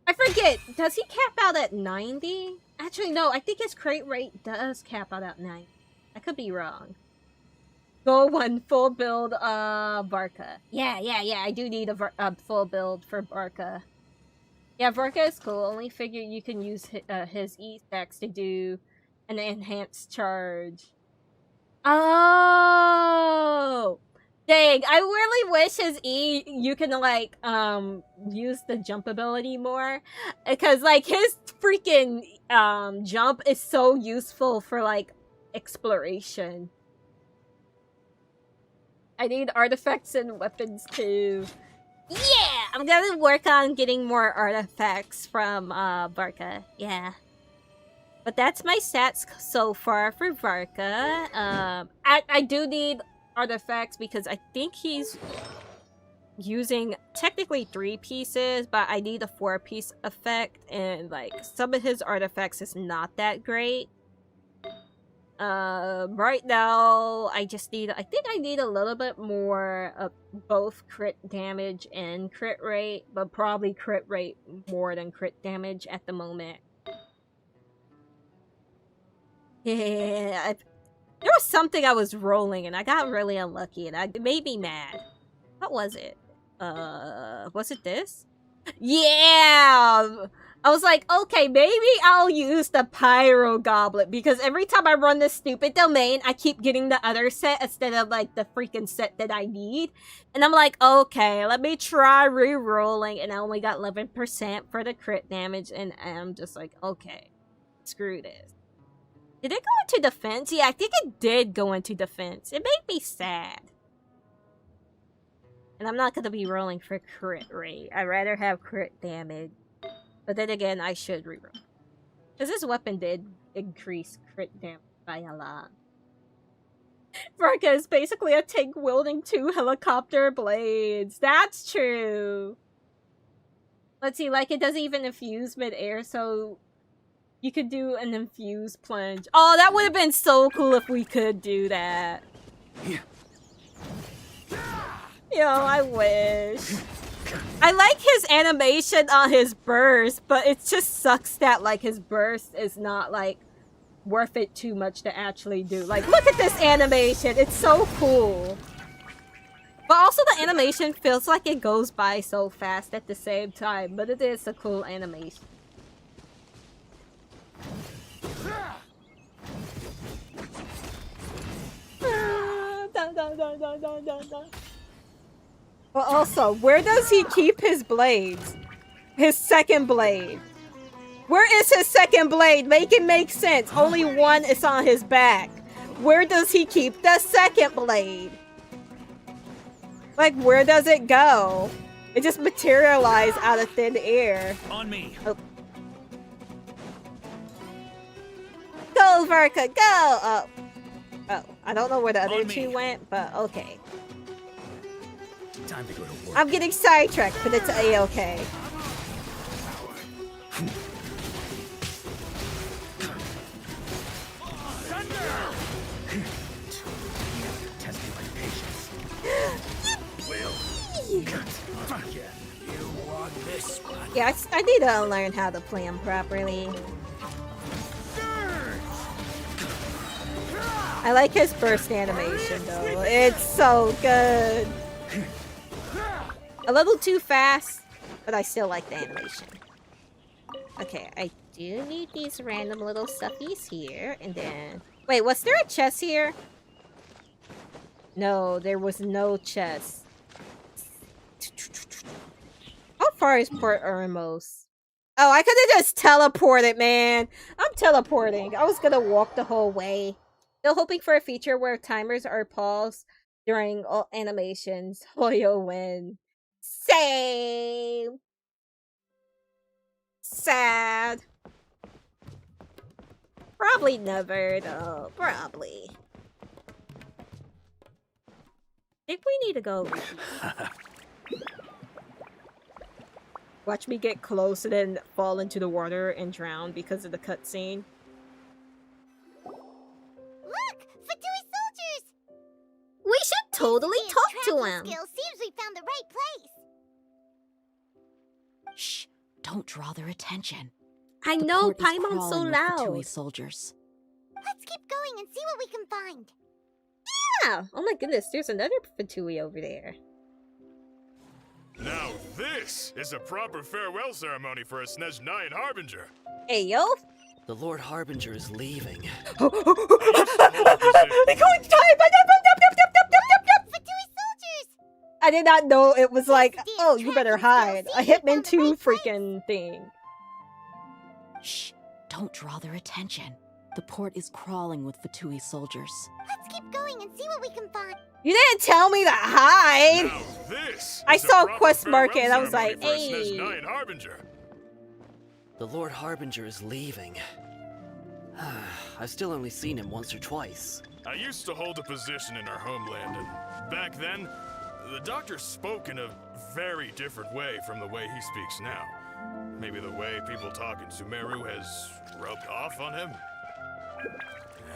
I forget, does he cap out at 90? Actually, no, I think his crate rate does cap out at 90. I could be wrong. Go 1 full build, Varka. Yeah, I do need a full build for Varka. Yeah, Varka is cool. Only figure you can use his E-stacks to do an enhanced charge. Oh! Dang, I really wish his E, you can, like, use the jump ability more. Because, like, his freaking, jump is so useful for, like, exploration. I need artifacts and weapons, too. Yeah! I'm gonna work on getting more artifacts from, Varka. Yeah. But that's my stats so far for Varka. I do need artifacts because I think he's using technically 3 pieces, but I need a 4-piece effect, and like some of his artifacts is not that great. Right now I think I need a little bit more of both crit damage and crit rate, but probably crit rate more than crit damage at the moment. Yeah, there was something I was rolling and I got really unlucky and it made me mad. What was it? Was it this? Yeah! I was like, okay, maybe I'll use the Pyro Goblet because every time I run this stupid domain, I keep getting the other set instead of like the freaking set that I need. And I'm like, okay, let me try re-rolling, and I only got 11% for the crit damage, and I'm just like, okay, screw this. Did it go into defense? Yeah, I think it did go into defense. It made me sad. And I'm not going to be rolling for crit rate. I'd rather have crit damage. But then again, I should reroll. Because this weapon did increase crit damage by a lot. Varka is basically a tank wielding 2 helicopter blades. That's true. Let's see, like it doesn't even infuse mid-air, so you could do an infused plunge. Oh, that would have been so cool if we could do that. Yo, I wish. I like his animation on his burst, but it just sucks that like his burst is not like worth it too much to actually do. Like, look at this animation. It's so cool. But also the animation feels like it goes by so fast at the same time, but it is a cool animation. But also, where does he keep his blades? His second blade. Where is his second blade? Make it make sense. Only one is on his back. Where does he keep the second blade? Like, where does it go? It just materialized out of thin air. On me. Oh. Go, Varka, go! Oh. Oh, I don't know where the other 2 went, but okay. Time to go to work. I'm getting sidetracked, but it's a-okay. Testing my patience. Will. You want this one? Yeah, I need to learn how to play them properly. I like his burst animation though. It's so good. A little too fast, but I still like the animation. Okay, I do need these random little stuffies here, and then... Wait, was there a chest here? No, there was no chest. How far is Port Eremos? Oh, I could have just teleported, man. I'm teleporting. I was gonna walk the whole way. Still hoping for a feature where timers are paused during all animations. Hoyo win. Same. Sad. Probably never, though. Probably. I think we need to go. Watch me get close and then fall into the water and drown because of the cutscene. Look! Fatui soldiers! We should totally talk to him. Skill seems we found the right place. Shh! Don't draw their attention. I The know, port is Paimon's so crawling with loud. Fatui soldiers. Let's keep going and see what we can find. Yeah! Oh my goodness, there's another Fatui over there. Now this is a proper farewell ceremony for a Snezhnayan Harbinger. Hey, yo! The Lord Harbinger is leaving. They're going time! Fatui soldiers! I did not know it was like, Damn oh, you better tracking hide. skills A seems we Hitman found the 2 right place. freaking thing. Shh! Don't draw their attention. The port is crawling with Fatui soldiers. Let's keep going and see what we can find. You didn't tell me to hide! Now this I is a saw proper Quest Market farewell and I was ceremony like, for a hey. Snezhnayan Harbinger. The Lord Harbinger is leaving. I've still only seen him once or twice. I used to hold a position in our homeland, and back then, the doctor spoke in a very different way from the way he speaks now. Maybe the way people talk in Sumeru has rubbed off on him?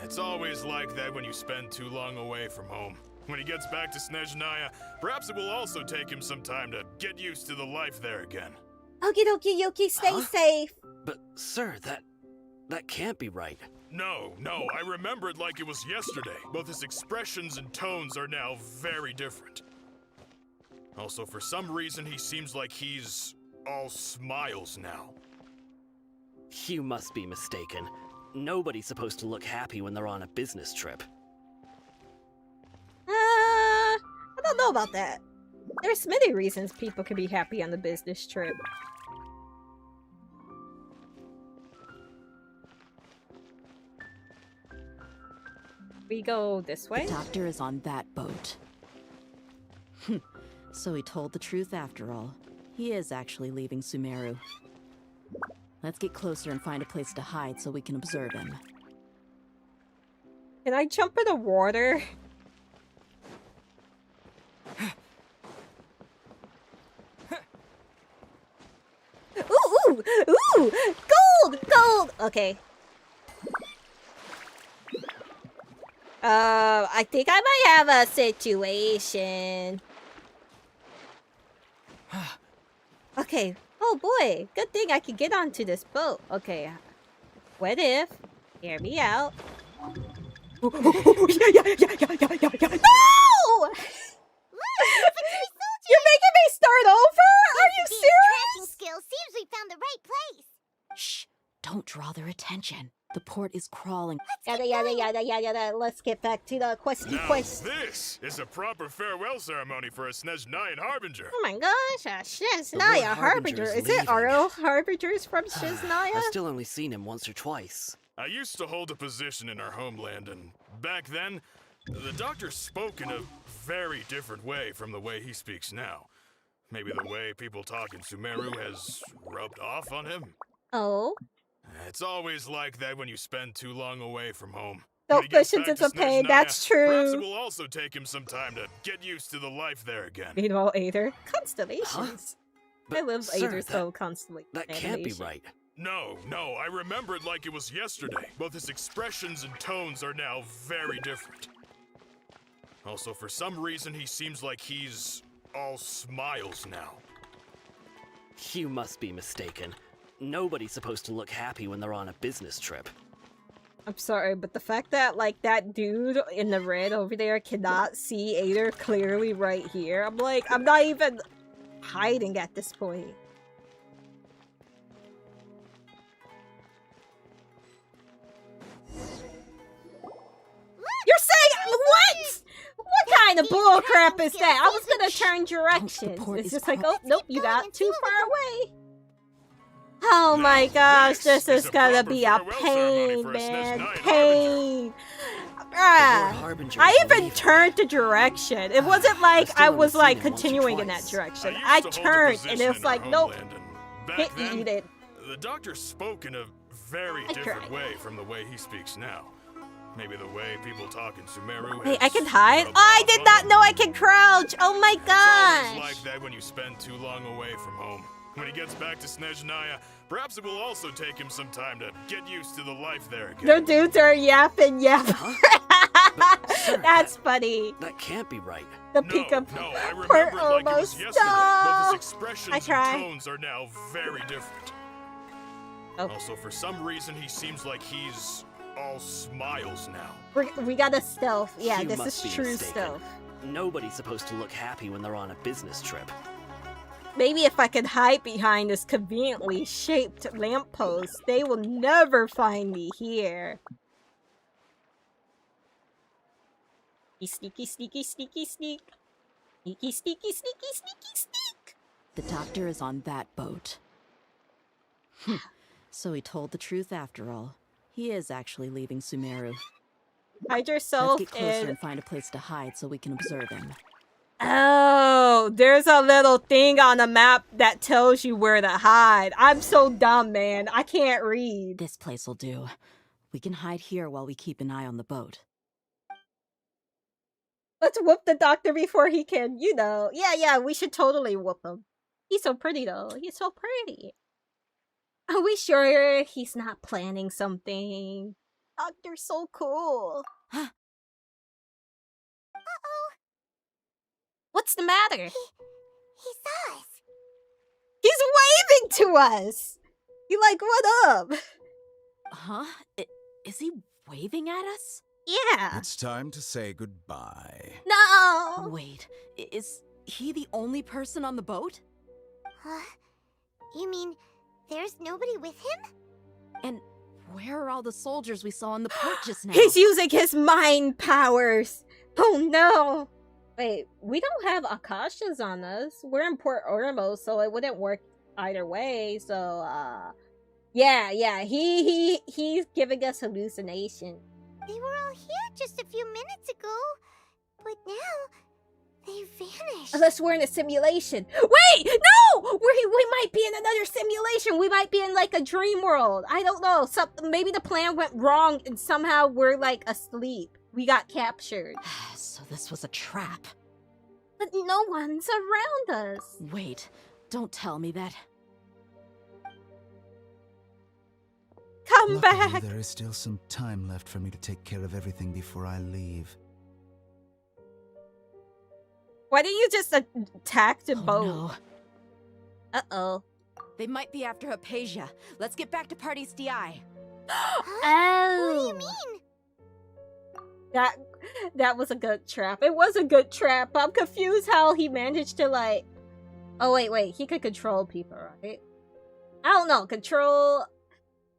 It's always like that when you spend too long away from home. When he gets back to Snezhnaya, perhaps it will also take him some time to get used to the life there again. Okie dokie, Yoki, stay safe. But, sir, that can't be right. No, I remember it like it was yesterday. Both his expressions and tones are now very different. Also, for some reason, he seems like he's all smiles now. You must be mistaken. Nobody's supposed to look happy when they're on a business trip. I don't know about that. There's many reasons people can be happy on the business trip. We go this way? The doctor is on that boat. So he told the truth after all. He is actually leaving Sumeru. Let's get closer and find a place to hide so we can observe him. Can I jump in the water? Ooh! Gold! Okay. I think I might have a situation. Okay. Oh boy. Good thing I can get onto this boat. Okay. What if? Hear me out. Yeah. No! You're making me start over? Are you serious? Skill seems we found the right place. Shh! Don't draw their attention. The port is crawling. Yada. Let's get back to the questy quest. This is a proper farewell ceremony for a Snezhnayan Harbinger. Oh my gosh, Shiznaya Harbinger. Is it Aro Harbingers from Shiznaya? I've still only seen him once or twice. I used to hold a position in our homeland, and back then, the doctor spoke in a very different way from the way he speaks now. Maybe the way people talk in Sumeru has rubbed off on him. Oh? It's always like that when you spend too long away from home. When he gets Self-visions back is to a pain. Snezhnaya, That's perhaps it true. will also take him some time to get used to the life there again. Meanwhile, Aether. Constellations. I love sir, Aether's so constantly. That can't be right. No, I remember it like it was yesterday. Both his expressions and tones are now very different. Also, for some reason, he seems like he's all smiles now. You must be mistaken. Nobody's supposed to look happy when they're on a business trip. I'm sorry, but the fact that, like, that dude in the red over there cannot see Aether clearly right here, I'm like, I'm not even hiding at this point. You're saying what? What kind of bull crap is that? I was gonna turn directions. It's just like, oh, nope, you got too far away. Oh my gosh, this is gonna be a pain, man. Pain. I even turned the direction. It wasn't like I was like continuing in that direction. I turned and it was like, nope, can't eat it. The doctor spoke in a very different way from the way he speaks now. Maybe the way people talk in Sumeru. Hey, I can hide? Oh, I did not know I could crouch. Oh my gosh. It's always like that when you spend too long away from home. When he gets back to Snezhnaya, perhaps it will also take him some time to get used to the life there again. The dudes are yapping. Sir, That's funny. That can't be right. The peak of I remember part it like it was almost yesterday. Both his I expressions tried. and tones are now very different. Oh. Also, for some reason, he seems like he's all smiles now. We got a stealth. Yeah, You this must is be true mistaken. stealth. Nobody's supposed to look happy when they're on a business trip. Maybe if I could hide behind this conveniently shaped lamppost, they will never find me here. Sneaky, sneaky, sneaky, sneak. Sneaky, sneaky, sneaky, sneaky, sneak. The doctor is on that boat. So he told the truth after all. He is actually leaving Sumeru. Hide yourself Let's get closer in... and find a place to hide so we can observe him. Oh, there's a little thing on the map that tells you where to hide. I'm so dumb, man. I can't read. This place will do. We can hide here while we keep an eye on the boat. Let's whoop the doctor before he can, you know. Yeah, we should totally whoop him. He's so pretty, though. He's so pretty. Are we sure he's not planning something? Doctor's so cool. Uh-oh. What's the matter? He saw us. He's waving to us. He like, what up? Huh? Is he waving at us? Yeah. It's time to say goodbye. No. Wait, is he the only person on the boat? Huh? You mean there's nobody with him? And where are all the soldiers we saw on the port just now? He's using his mind powers. Oh no. Wait, we don't have Akashas on us. We're in Port Ormo, so it wouldn't work either way. So, yeah, he's giving us hallucination. They were all here just a few minutes ago, but now they vanished. Unless we're in a simulation. Wait, no! We might be in another simulation. We might be in like a dream world. I don't know. Maybe the plan went wrong and somehow we're like asleep. We got captured. So this was a trap. But no one's around us. Wait, don't tell me that. Come Luckily, back. there is still some time left for me to take care of everything before I leave. Why didn't you just attack the boat? No. Uh-oh. They might be after Hypatia. Let's get back to Party's DI. What do you mean? That was a good trap. It was a good trap. I'm confused how he managed to like... Oh, wait. He could control people, right? I don't know. Control...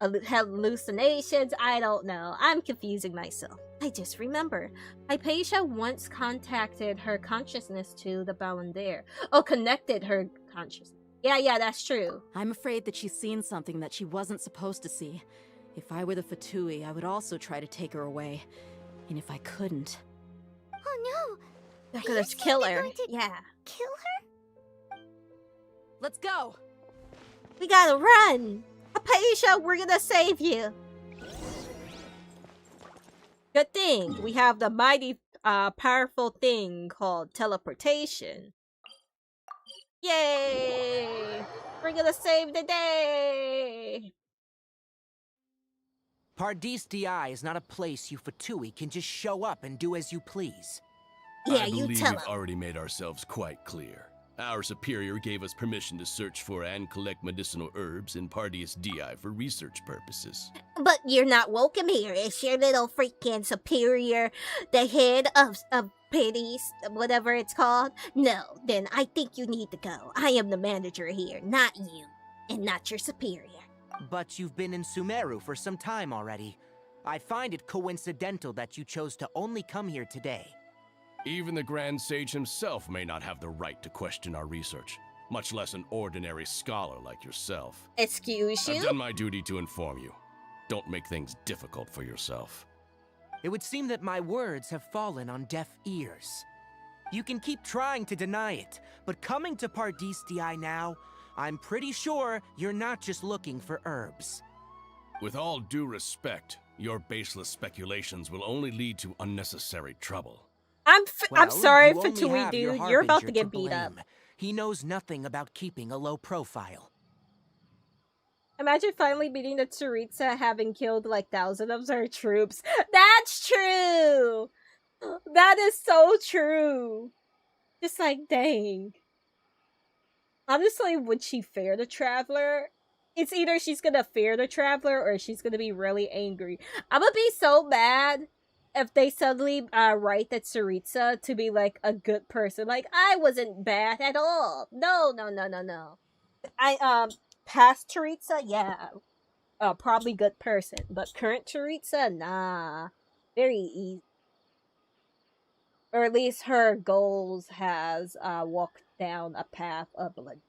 hallucinations. I don't know. I'm confusing myself. I just remember. Hypatia once contacted her consciousness to the Balandaire. Oh, connected her consciousness. Yeah, that's true. I'm afraid that she's seen something that she wasn't supposed to see. If I were the Fatui, I would also try to take her away. And if I couldn't... Oh no! They're Are gonna you kill saying they're her. going to Yeah. Kill her? Let's go! We gotta run! Hypatia, we're gonna save you! Good thing we have the mighty powerful thing called teleportation. Yay! We're gonna save the day! Pardis DI is not a place you Fatui can just show up and do as you please. Yeah, I you believe tell we've him. already made ourselves quite clear. Our superior gave us permission to search for and collect medicinal herbs in Pardius DI for research purposes. But you're not welcome here. It's your little freaking superior, the head of Pity, whatever it's called. No, then I think you need to go. I am the manager here, not you, and not your superior. But you've been in Sumeru for some time already. I find it coincidental that you chose to only come here today. Even the Grand Sage himself may not have the right to question our research, much less an ordinary scholar like yourself. Excuse you? I've done my duty to inform you. Don't make things difficult for yourself. It would seem that my words have fallen on deaf ears. You can keep trying to deny it, but coming to Pardis DI now, I'm pretty sure you're not just looking for herbs. With all due respect, your baseless speculations will only lead to unnecessary trouble. I'm sorry, you only Fatui have your dude. You're about to Harbinger get beat up. blame. He knows nothing about keeping a low profile. Imagine finally beating the Tsaritsa having killed like thousands of her troops. That's true! That is so true. Just like, dang. Honestly, would she fear the Traveler? It's either she's gonna fear the Traveler or she's gonna be really angry. I'm gonna be so mad if they suddenly write that Tsaritsa to be like a good person. Like, I wasn't bad at all. No. Past Tsaritsa, yeah. Probably good person. But current Tsaritsa, nah. Very easy. Or at least her goals has walked down a path of blood.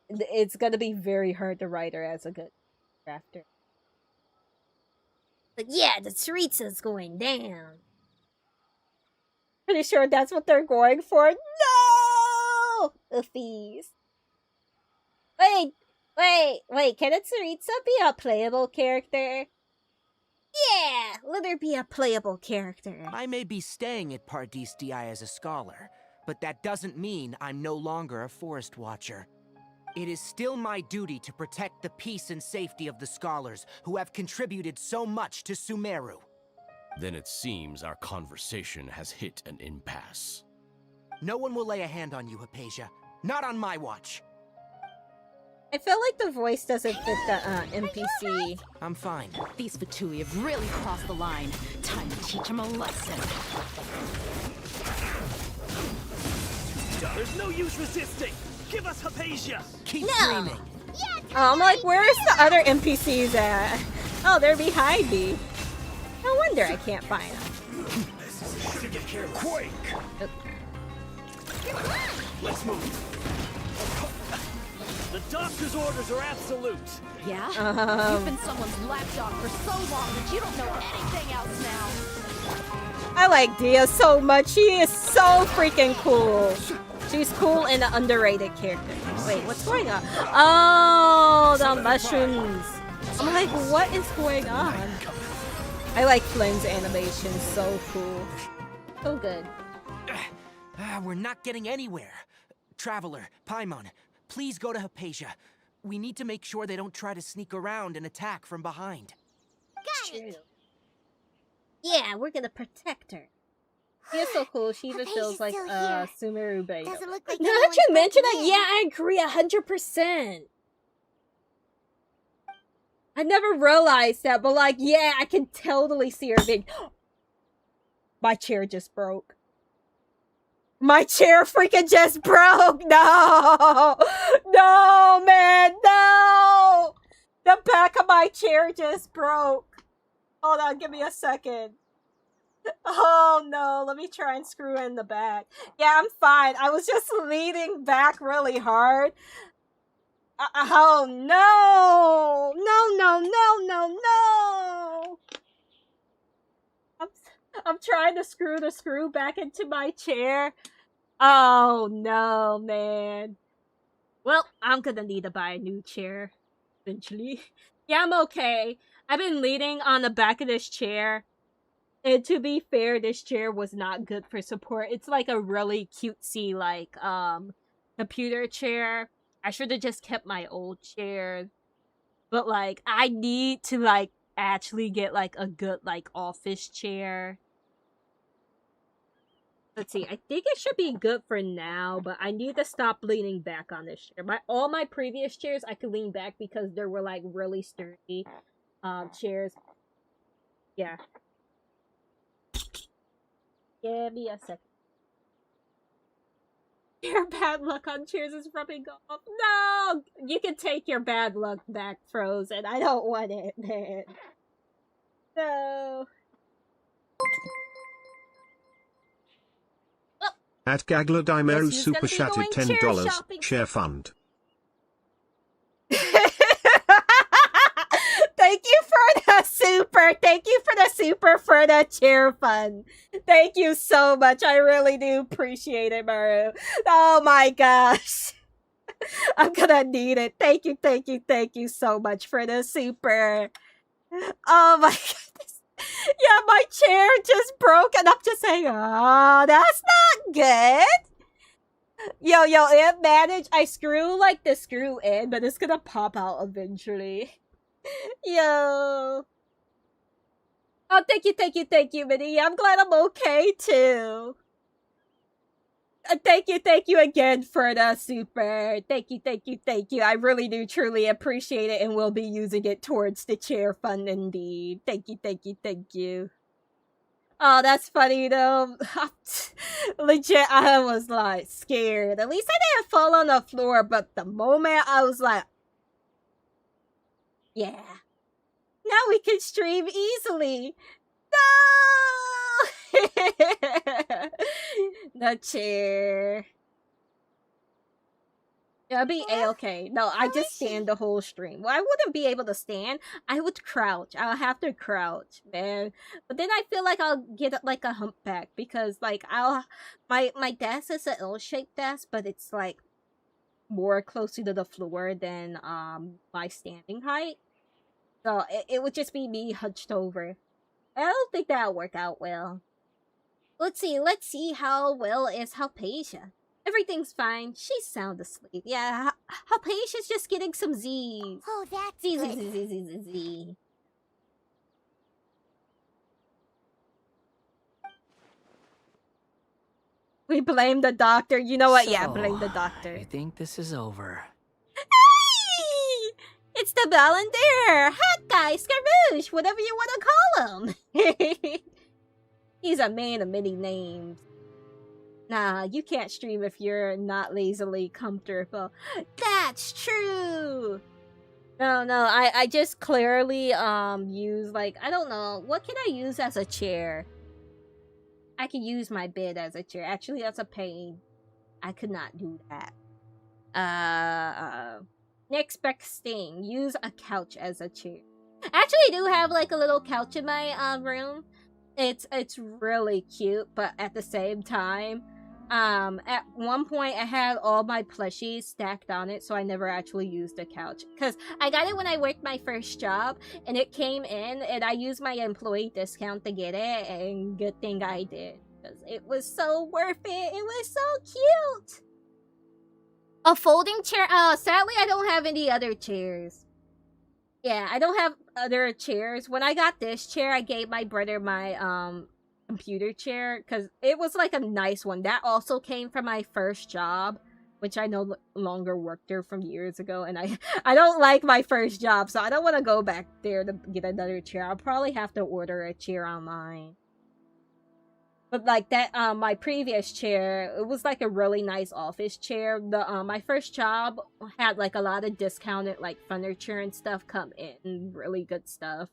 It's gonna be very hard to write her as a good crafter. But yeah, the Tsaritsa's going down. Pretty sure that's what they're going for. No! Uffies. Wait, can a Tsaritsa be a playable character? Yeah, let her be a playable character. I may be staying at Pardis DI as a scholar, but that doesn't mean I'm no longer a forest watcher. It is still my duty to protect the peace and safety of the scholars who have contributed so much to Sumeru. Then it seems our conversation has hit an impasse. No one will lay a hand on you, Hypatia. Not on my watch. I feel like the voice doesn't fit the NPC. I'm fine. These Fatui have really crossed the line. Time to teach them a lesson. There's no use resisting! Give us Hypatia! Keep dreaming! I'm like, where's the other NPCs at? Oh, they're behind me. No wonder I can't find them. Quake! Let's move. The doctor's orders are absolute. Yeah? You've been someone's lapdog for so long that you don't know anything else now. I like Dia so much. She is so freaking cool. She's cool and an underrated character. Wait, what's going on? Oh, the mushrooms. I'm like, what is going on? I like Flynn's animation. So cool. So good. We're not getting anywhere. Traveler, Paimon, please go to Hypatia. We need to make sure they don't try to sneak around and attack from behind. Got it. Yeah, we're gonna protect her. She is so cool. She even feels Hypatia's like still a here. Sumeru baby. Doesn't look like Now that anyone's you mention broken it, in. yeah, I agree 100%. I never realized that, but like, yeah, I can totally see her being. My chair just broke. My chair freaking just broke. No, no, man, no. The back of my chair just broke. Hold on, give me a second. Oh no, let me try and screw in the back. Yeah, I'm fine. I was just leaning back really hard. Oh no! No! I'm trying to screw the screw back into my chair. Oh no, man. Well, I'm gonna need to buy a new chair eventually. Yeah, I'm okay. I've been leaning on the back of this chair. And to be fair, this chair was not good for support. It's like a really cutesy, like, computer chair. I should have just kept my old chair. But, like, I need to, like, actually get, like, a good, like, office chair. Let's see, I think it should be good for now, but I need to stop leaning back on this chair. All my previous chairs, I could lean back because there were, like, really sturdy, chairs. Yeah. Give me a second. Your bad luck on chairs is rubbing off. No! You can take your bad luck back, Frozen. I don't want it, man. No. At Gagla Daimero Guess who's super gonna be chatted going chair $10 shopping? share fund. Thank you for the super. Thank you for the super for the chair fund. Thank you so much. I really do appreciate it, Maru. Oh my gosh. I'm gonna need it. Thank you so much for the super. Oh my goodness. Yeah, my chair just broke and I'm just saying, oh, that's not good. Yo, it managed. I screw like the screw in, but it's gonna pop out eventually. Yo. Oh, thank you, Minnie. I'm glad I'm okay too. Thank you again for the super. Thank you. I really do truly appreciate it and will be using it towards the chair fund indeed. Thank you. Oh, that's funny though. Legit, I was like scared. At least I didn't fall on the floor, but the moment I was like, yeah. Now we can stream easily. No! The chair. It'll be A-okay. No, I just stand the whole stream. Well, I wouldn't be able to stand. I would crouch. I'll have to crouch, man. But then I feel like I'll get like a humpback because like my desk is an L-shaped desk, but it's like more closer to the floor than my standing height. So it would just be me hunched over. I don't think that'll work out well. Let's see how well is Halpatia. Everything's fine. She's sound asleep. Yeah, Halpatia's just getting some Z's. Oh, that's Z. We blame the doctor. You know what? Yeah, blame the doctor. I think this is over. Hey! It's the Ballander! Hot guy, Scarouge, whatever you want to call him. He's a man of many names. Nah, you can't stream if you're not lazily comfortable. That's true! No, I just clearly, use, like, I don't know, what can I use as a chair? I could use my bed as a chair. Actually, that's a pain. I could not do that. Next best thing, use a couch as a chair. Actually, I do have like a little couch in my room. It's really cute, but at the same time, at one point I had all my plushies stacked on it, so I never actually used the couch. Cause I got it when I worked my first job, and it came in, and I used my employee discount to get it, and good thing I did, cause it was so worth it. It was so cute. A folding chair? Sadly, I don't have any other chairs. Yeah, I don't have other chairs. When I got this chair, I gave my brother my, computer chair, because it was, like, a nice one. That also came from my first job, which I no longer worked there from years ago, and I don't like my first job, so I don't want to go back there to get another chair. I'll probably have to order a chair online. But like that, my previous chair, it was like a really nice office chair. My first job had like a lot of discounted like furniture and stuff come in, really good stuff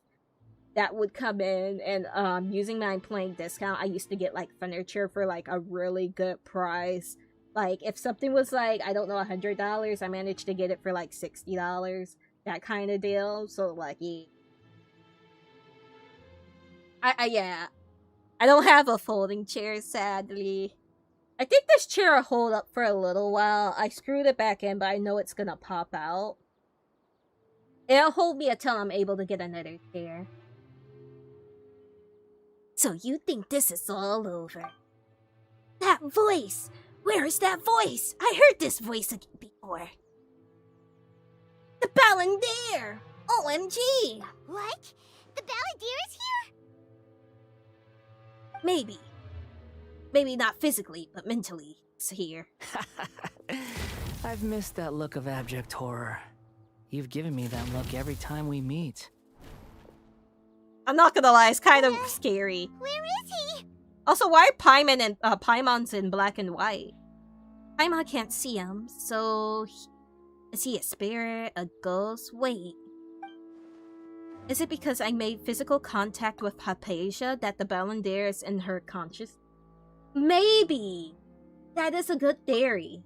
that would come in. And using my employee discount, I used to get like furniture for like a really good price. Like if something was like, I don't know, $100, I managed to get it for like $60, that kind of deal. So like, yeah. Yeah. I don't have a folding chair, sadly. I think this chair will hold up for a little while. I screwed it back in, but I know it's gonna pop out. It'll hold me until I'm able to get another chair. So you think this is all over? That voice! Where is that voice? I heard this voice before. The Balandair! OMG! What? The Balandair is here? Maybe. Maybe not physically, but mentally. It's here. I've missed that look of abject horror. You've given me that look every time we meet. I'm not gonna lie, it's kind of scary. Where is he? Also, why are Paimon's in black and white? Paimon can't see him, so... Is he a spirit? A ghost? Wait. Is it because I made physical contact with Hypatia that the Balandair is in her conscious? Maybe! That is a good theory.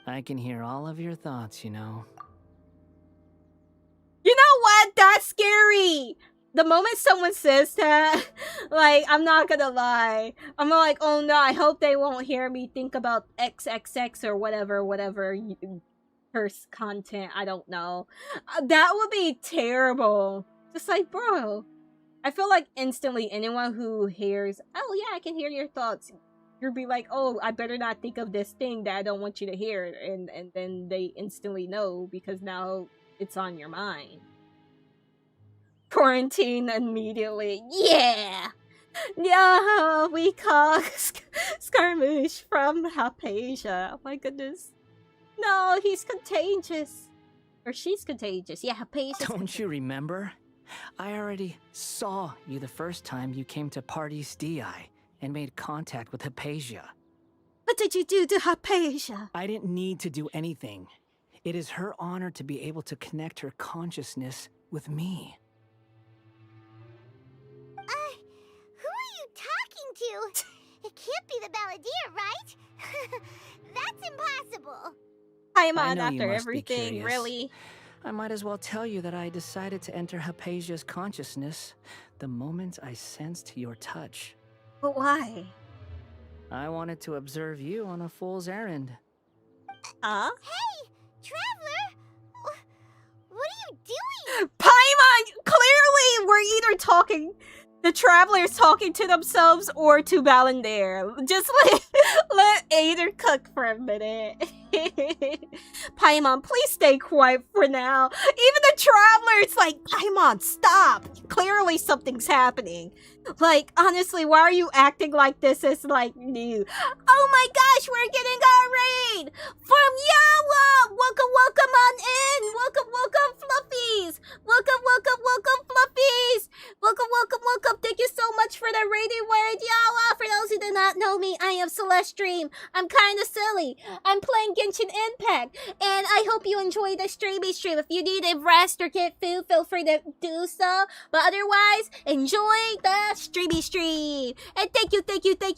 I can hear all of your thoughts, you know. You know what? That's scary! The moment someone says that, like, I'm not gonna lie. I'm like, oh no, I hope they won't hear me think about XXX or whatever curse content, I don't know. That would be terrible. Just like, bro. I feel like instantly anyone who hears, oh yeah, I can hear your thoughts. You'll be like, oh, I better not think of this thing that I don't want you to hear. And then they instantly know because now it's on your mind. Quarantine immediately. Yeah! Yeah, we call Skirmish from Hypatia. Oh my goodness. No, he's contagious. Or she's contagious. Yeah, Hypatia. Don't you remember? I already saw you the first time you came to Parties DI and made contact with Hypatia. What did you do to Hypatia? I didn't need to do anything. It is her honor to be able to connect her consciousness with me. Who are you talking to? It can't be the Balandair, right? That's impossible. Paimon, after everything, really? I might as well tell you that I decided to enter Hypatia's consciousness the moment I sensed your touch. But why? I wanted to observe you on a fool's errand. Huh? Hey, Traveler! What are you doing? Paimon! Clearly, we're either talking... The Traveler's talking to themselves or to Balandair. Just let Aether cook for a minute. Paimon, please stay quiet for now. Even the Traveler's like, Paimon, stop. Clearly something's happening. Like, honestly, why are you acting like this is like new? Oh my gosh, we're getting our raid from Yawa. Welcome on in. Welcome, fluffies. Welcome, fluffies. Welcome. Thank you so much for the raiding word, Yawa. For those who do not know me, I am Celest Stream. I'm kind of silly. I'm playing Genshin Impact, and I hope you enjoy the streamy stream. If you need a rest or get food, feel free to do so. But otherwise, enjoy the streamy stream. And thank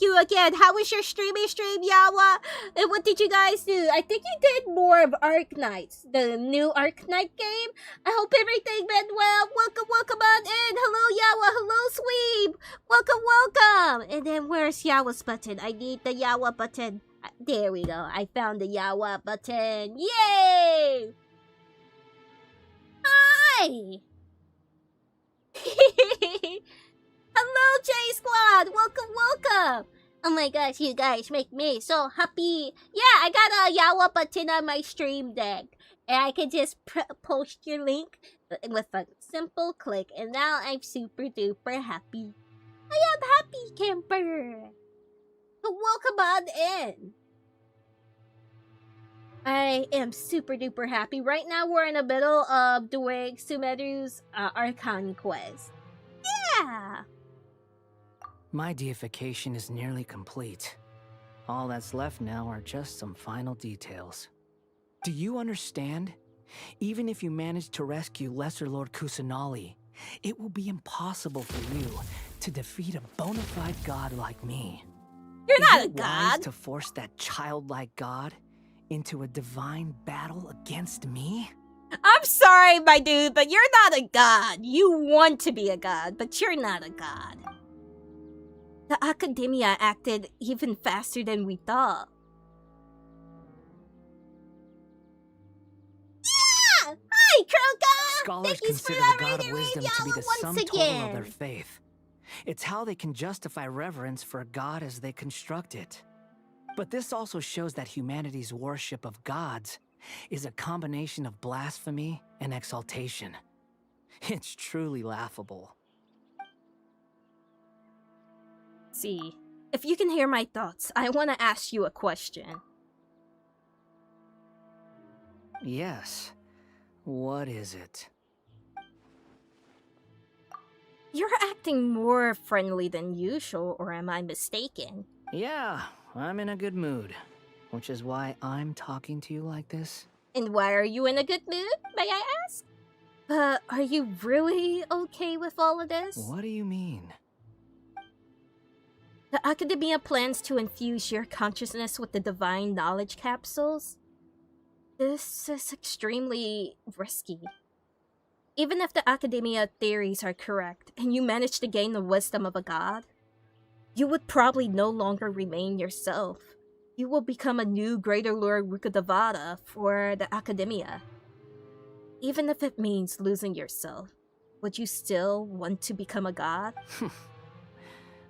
you again. How was your streamy stream, Yawa? And what did you guys do? I think you did more of Arknights, the new Arknight game. I hope everything went well. Welcome on in. Hello, Yawa. Hello, Sweeb. Welcome. And then where's Yawa's button? I need the Yawa button. There we go. I found the Yawa button. Yay! Hi! Hello, J-Squad! Welcome! Oh my gosh, you guys make me so happy. Yeah, I got a Yawa button on my stream deck. And I can just post your link with a simple click. And now I'm super duper happy. I am happy, camper. So welcome on in. I am super duper happy. Right now we're in the middle of doing Sumeru's Archon quest. Yeah! My deification is nearly complete. All that's left now are just some final details. Do you understand? Even if you manage to rescue Lesser Lord Kusanali, it will be impossible for you to defeat a bona fide god like me. You're not a Is it god. wise to force that childlike god into a divine battle against me? I'm sorry, my dude, but you're not a god. You want to be a god, but you're not a god. The Academia acted even faster than we thought. Yeah! Yay, Kroka! Scholars Thank you for consider that the God of rated wisdom to be yellow the once sum total of their again. faith. It's how they can justify reverence for a god as they construct it. But this also shows that humanity's worship of gods is a combination of blasphemy and exaltation. It's truly laughable. See, if you can hear my thoughts, I want to ask you a question. Yes. What is it? You're acting more friendly than usual, or am I mistaken? Yeah, I'm in a good mood. Which is why I'm talking to you like this. And why are you in a good mood, may I ask? Are you really okay with all of this? What do you mean? The Academia plans to infuse your consciousness with the divine knowledge capsules. This is extremely risky. Even if the Academia theories are correct, and you manage to gain the wisdom of a god, you would probably no longer remain yourself. You will become a new Greater Lord Rukkhadevata for the Academia. Even if it means losing yourself, would you still want to become a god?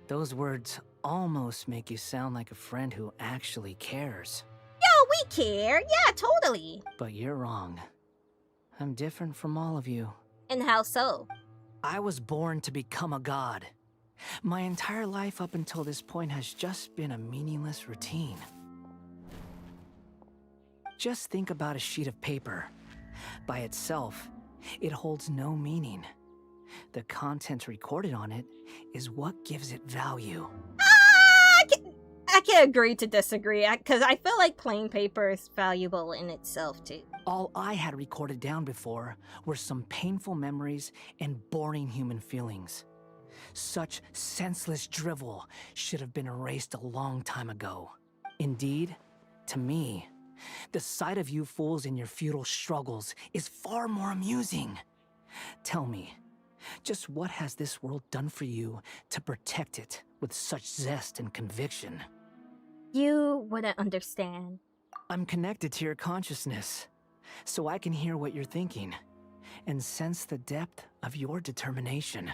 Those words almost make you sound like a friend who actually cares. Yeah, we care. Yeah, totally. But you're wrong. I'm different from all of you. And how so? I was born to become a god. My entire life up until this point has just been a meaningless routine. Just think about a sheet of paper. By itself, it holds no meaning. The content recorded on it is what gives it value. I can agree to disagree, because I feel like plain paper is valuable in itself, too. All I had recorded down before were some painful memories and boring human feelings. Such senseless drivel should have been erased a long time ago. Indeed, to me, the sight of you fools in your futile struggles is far more amusing. Tell me, just what has this world done for you to protect it with such zest and conviction? You wouldn't understand. I'm connected to your consciousness, so I can hear what you're thinking and sense the depth of your determination.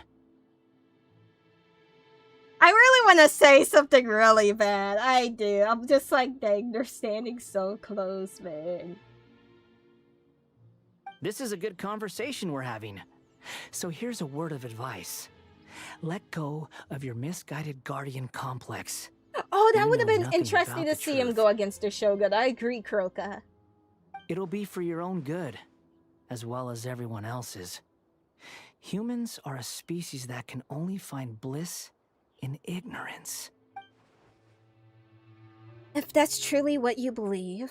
I really want to say something really bad. I do. I'm just like, dang, they're standing so close, man. This is a good conversation we're having. So here's a word of advice. Let go of your misguided guardian complex. Oh, that You would have know been nothing interesting about to the see him truth. go against the Shogun. I agree, Kroka. It'll be for your own good, as well as everyone else's. Humans are a species that can only find bliss in ignorance. If that's truly what you believe,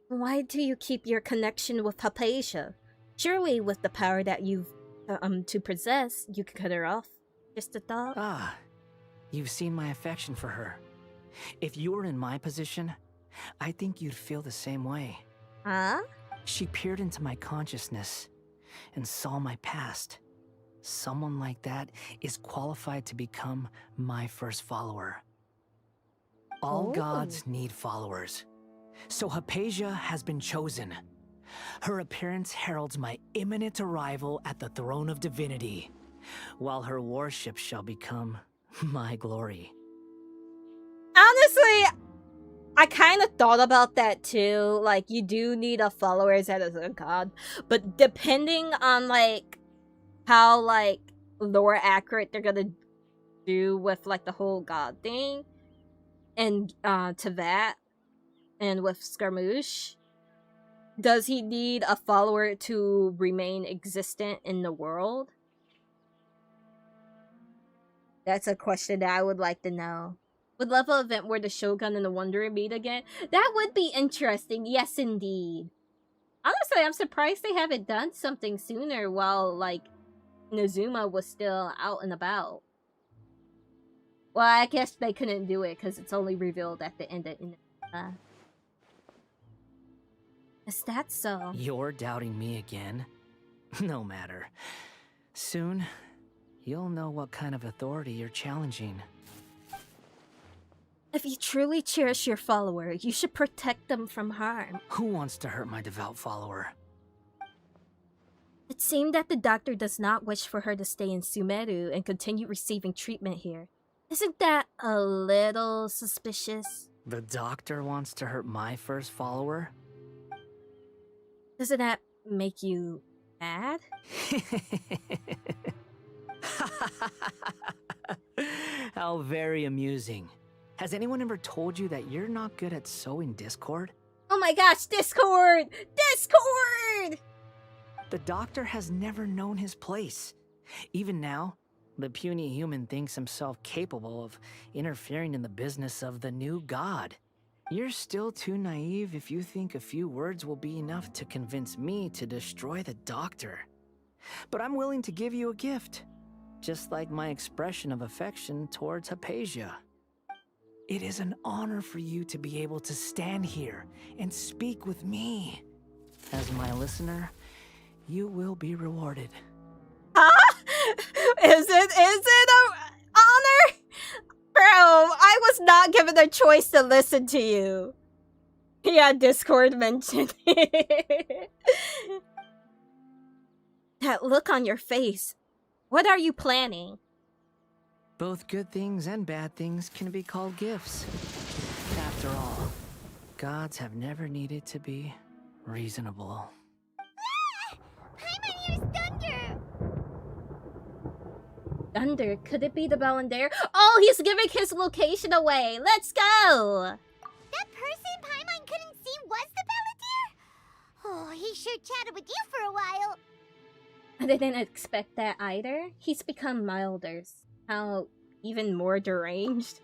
why do you keep your connection with Hypatia? Surely with the power that you've to possess, you could cut her off. Just a thought. Ah, you've seen my affection for her. If you were in my position, I think you'd feel the same way. Huh? She peered into my consciousness and saw my past. Someone like that is qualified to become my first follower. All gods need followers. So Hypatia has been chosen. Her appearance heralds my imminent arrival at the throne of divinity, while her worship shall become my glory. Honestly, I kind of thought about that too. Like, you do need a follower as a god, but depending on like how like lore accurate they're gonna do with like the whole god thing, and to that, and with Scaramouche, does he need a follower to remain existent in the world? That's a question that I would like to know. Would level event where the Shogun and the Wanderer meet again? That would be interesting. Yes, indeed. Honestly, I'm surprised they haven't done something sooner while, like, Nezuma was still out and about. Well, I guess they couldn't do it because it's only revealed at the end of Inazuma. Is that so? You're doubting me again? No matter. Soon, you'll know what kind of authority you're challenging. If you truly cherish your follower, you should protect them from harm. Who wants to hurt my devout follower? It seemed that the doctor does not wish for her to stay in Sumeru and continue receiving treatment here. Isn't that a little suspicious? The doctor wants to hurt my first follower? Doesn't that make you mad? How very amusing. Has anyone ever told you that you're not good at sewing Discord? Oh my gosh, Discord! Discord! The doctor has never known his place. Even now, the puny human thinks himself capable of interfering in the business of the new god. You're still too naive if you think a few words will be enough to convince me to destroy the doctor. But I'm willing to give you a gift, just like my expression of affection towards Hypatia. It is an honor for you to be able to stand here and speak with me. As my listener, you will be rewarded. Huh? Is it an honor? Bro, I was not given a choice to listen to you. Yeah, Discord mentioned. That look on your face. What are you planning? Both good things and bad things can be called gifts. After all, gods have never needed to be reasonable. Paimon hears thunder! Thunder? Could it be the Belvedere? Oh, he's giving his location away! Let's go! That person Paimon couldn't see was the Belvedere? Oh, he sure chatted with you for a while. I didn't expect that either. He's become milder. How even more deranged.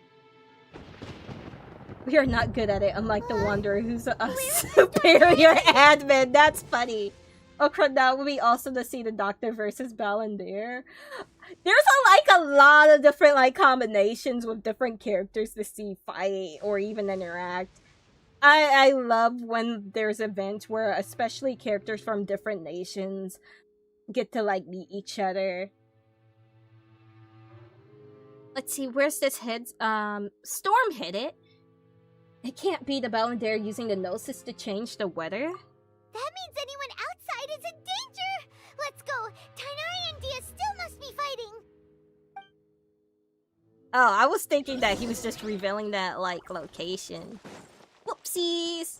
We are not good at it, unlike the Wanderer, who's a superior admin. That's funny. Oh crap, that would be awesome to see the Doctor versus Belvedere. There's a lot of different combinations with different characters to see fight or even interact. I love when there's events where especially characters from different nations get to meet each other. Let's see, where's this hit? Storm hit it. It can't be the Belvedere using the Gnosis to change the weather. That means anyone outside is in danger! Let's go! Tighnari and Dia still must be fighting! Oh, I was thinking that he was just revealing that, location. Whoopsies!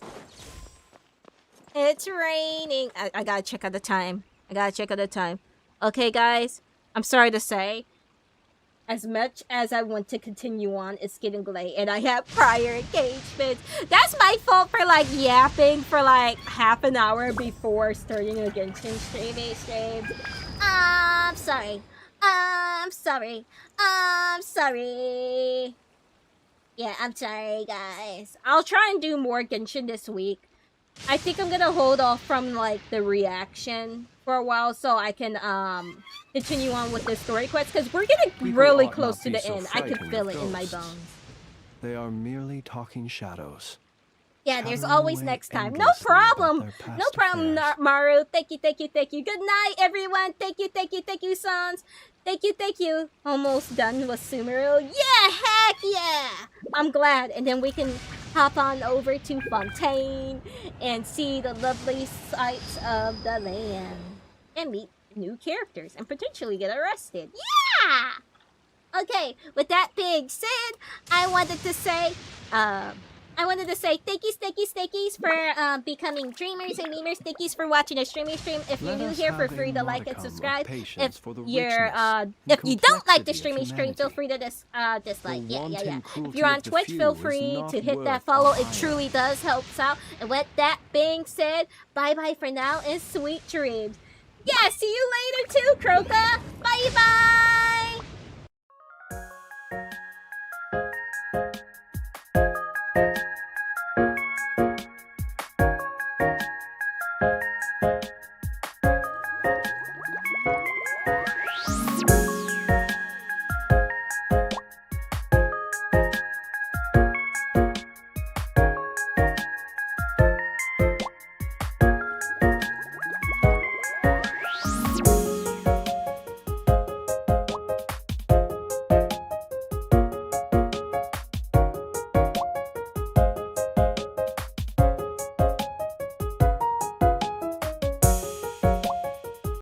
It's raining! I gotta check out the time. Okay, guys, I'm sorry to say, as much as I want to continue on, it's getting late and I have prior engagements. That's my fault for yapping for half an hour before starting a Genshin stream. I'm sorry. Yeah, I'm sorry, guys. I'll try and do more Genshin this week. I think I'm gonna hold off from the reaction for a while so I can continue on with the story quest because we're getting really close to the end. I can feel it in my bones. They are merely talking shadows. Yeah, there's always next time. No problem. No problem, Maru. Thank you. Good night, everyone. Thank you, Sans. Thank you. Almost done with Sumeru. Yeah, heck yeah. I'm glad. And then we can hop on over to Fontaine and see the lovely sights of the land. And meet new characters and potentially get arrested. Yeah! Okay, with that being said, I wanted to say thank you, Stickies, for becoming dreamers and memers. Thank you for watching a stream. If you're new here, feel free to like and subscribe. If you don't like the stream, feel free to dislike. Yeah. If you're on Twitch, feel free to hit that follow. It truly does help out. And with that being said, bye for now and sweet dreams. Yeah, see you later too, Croca. Bye.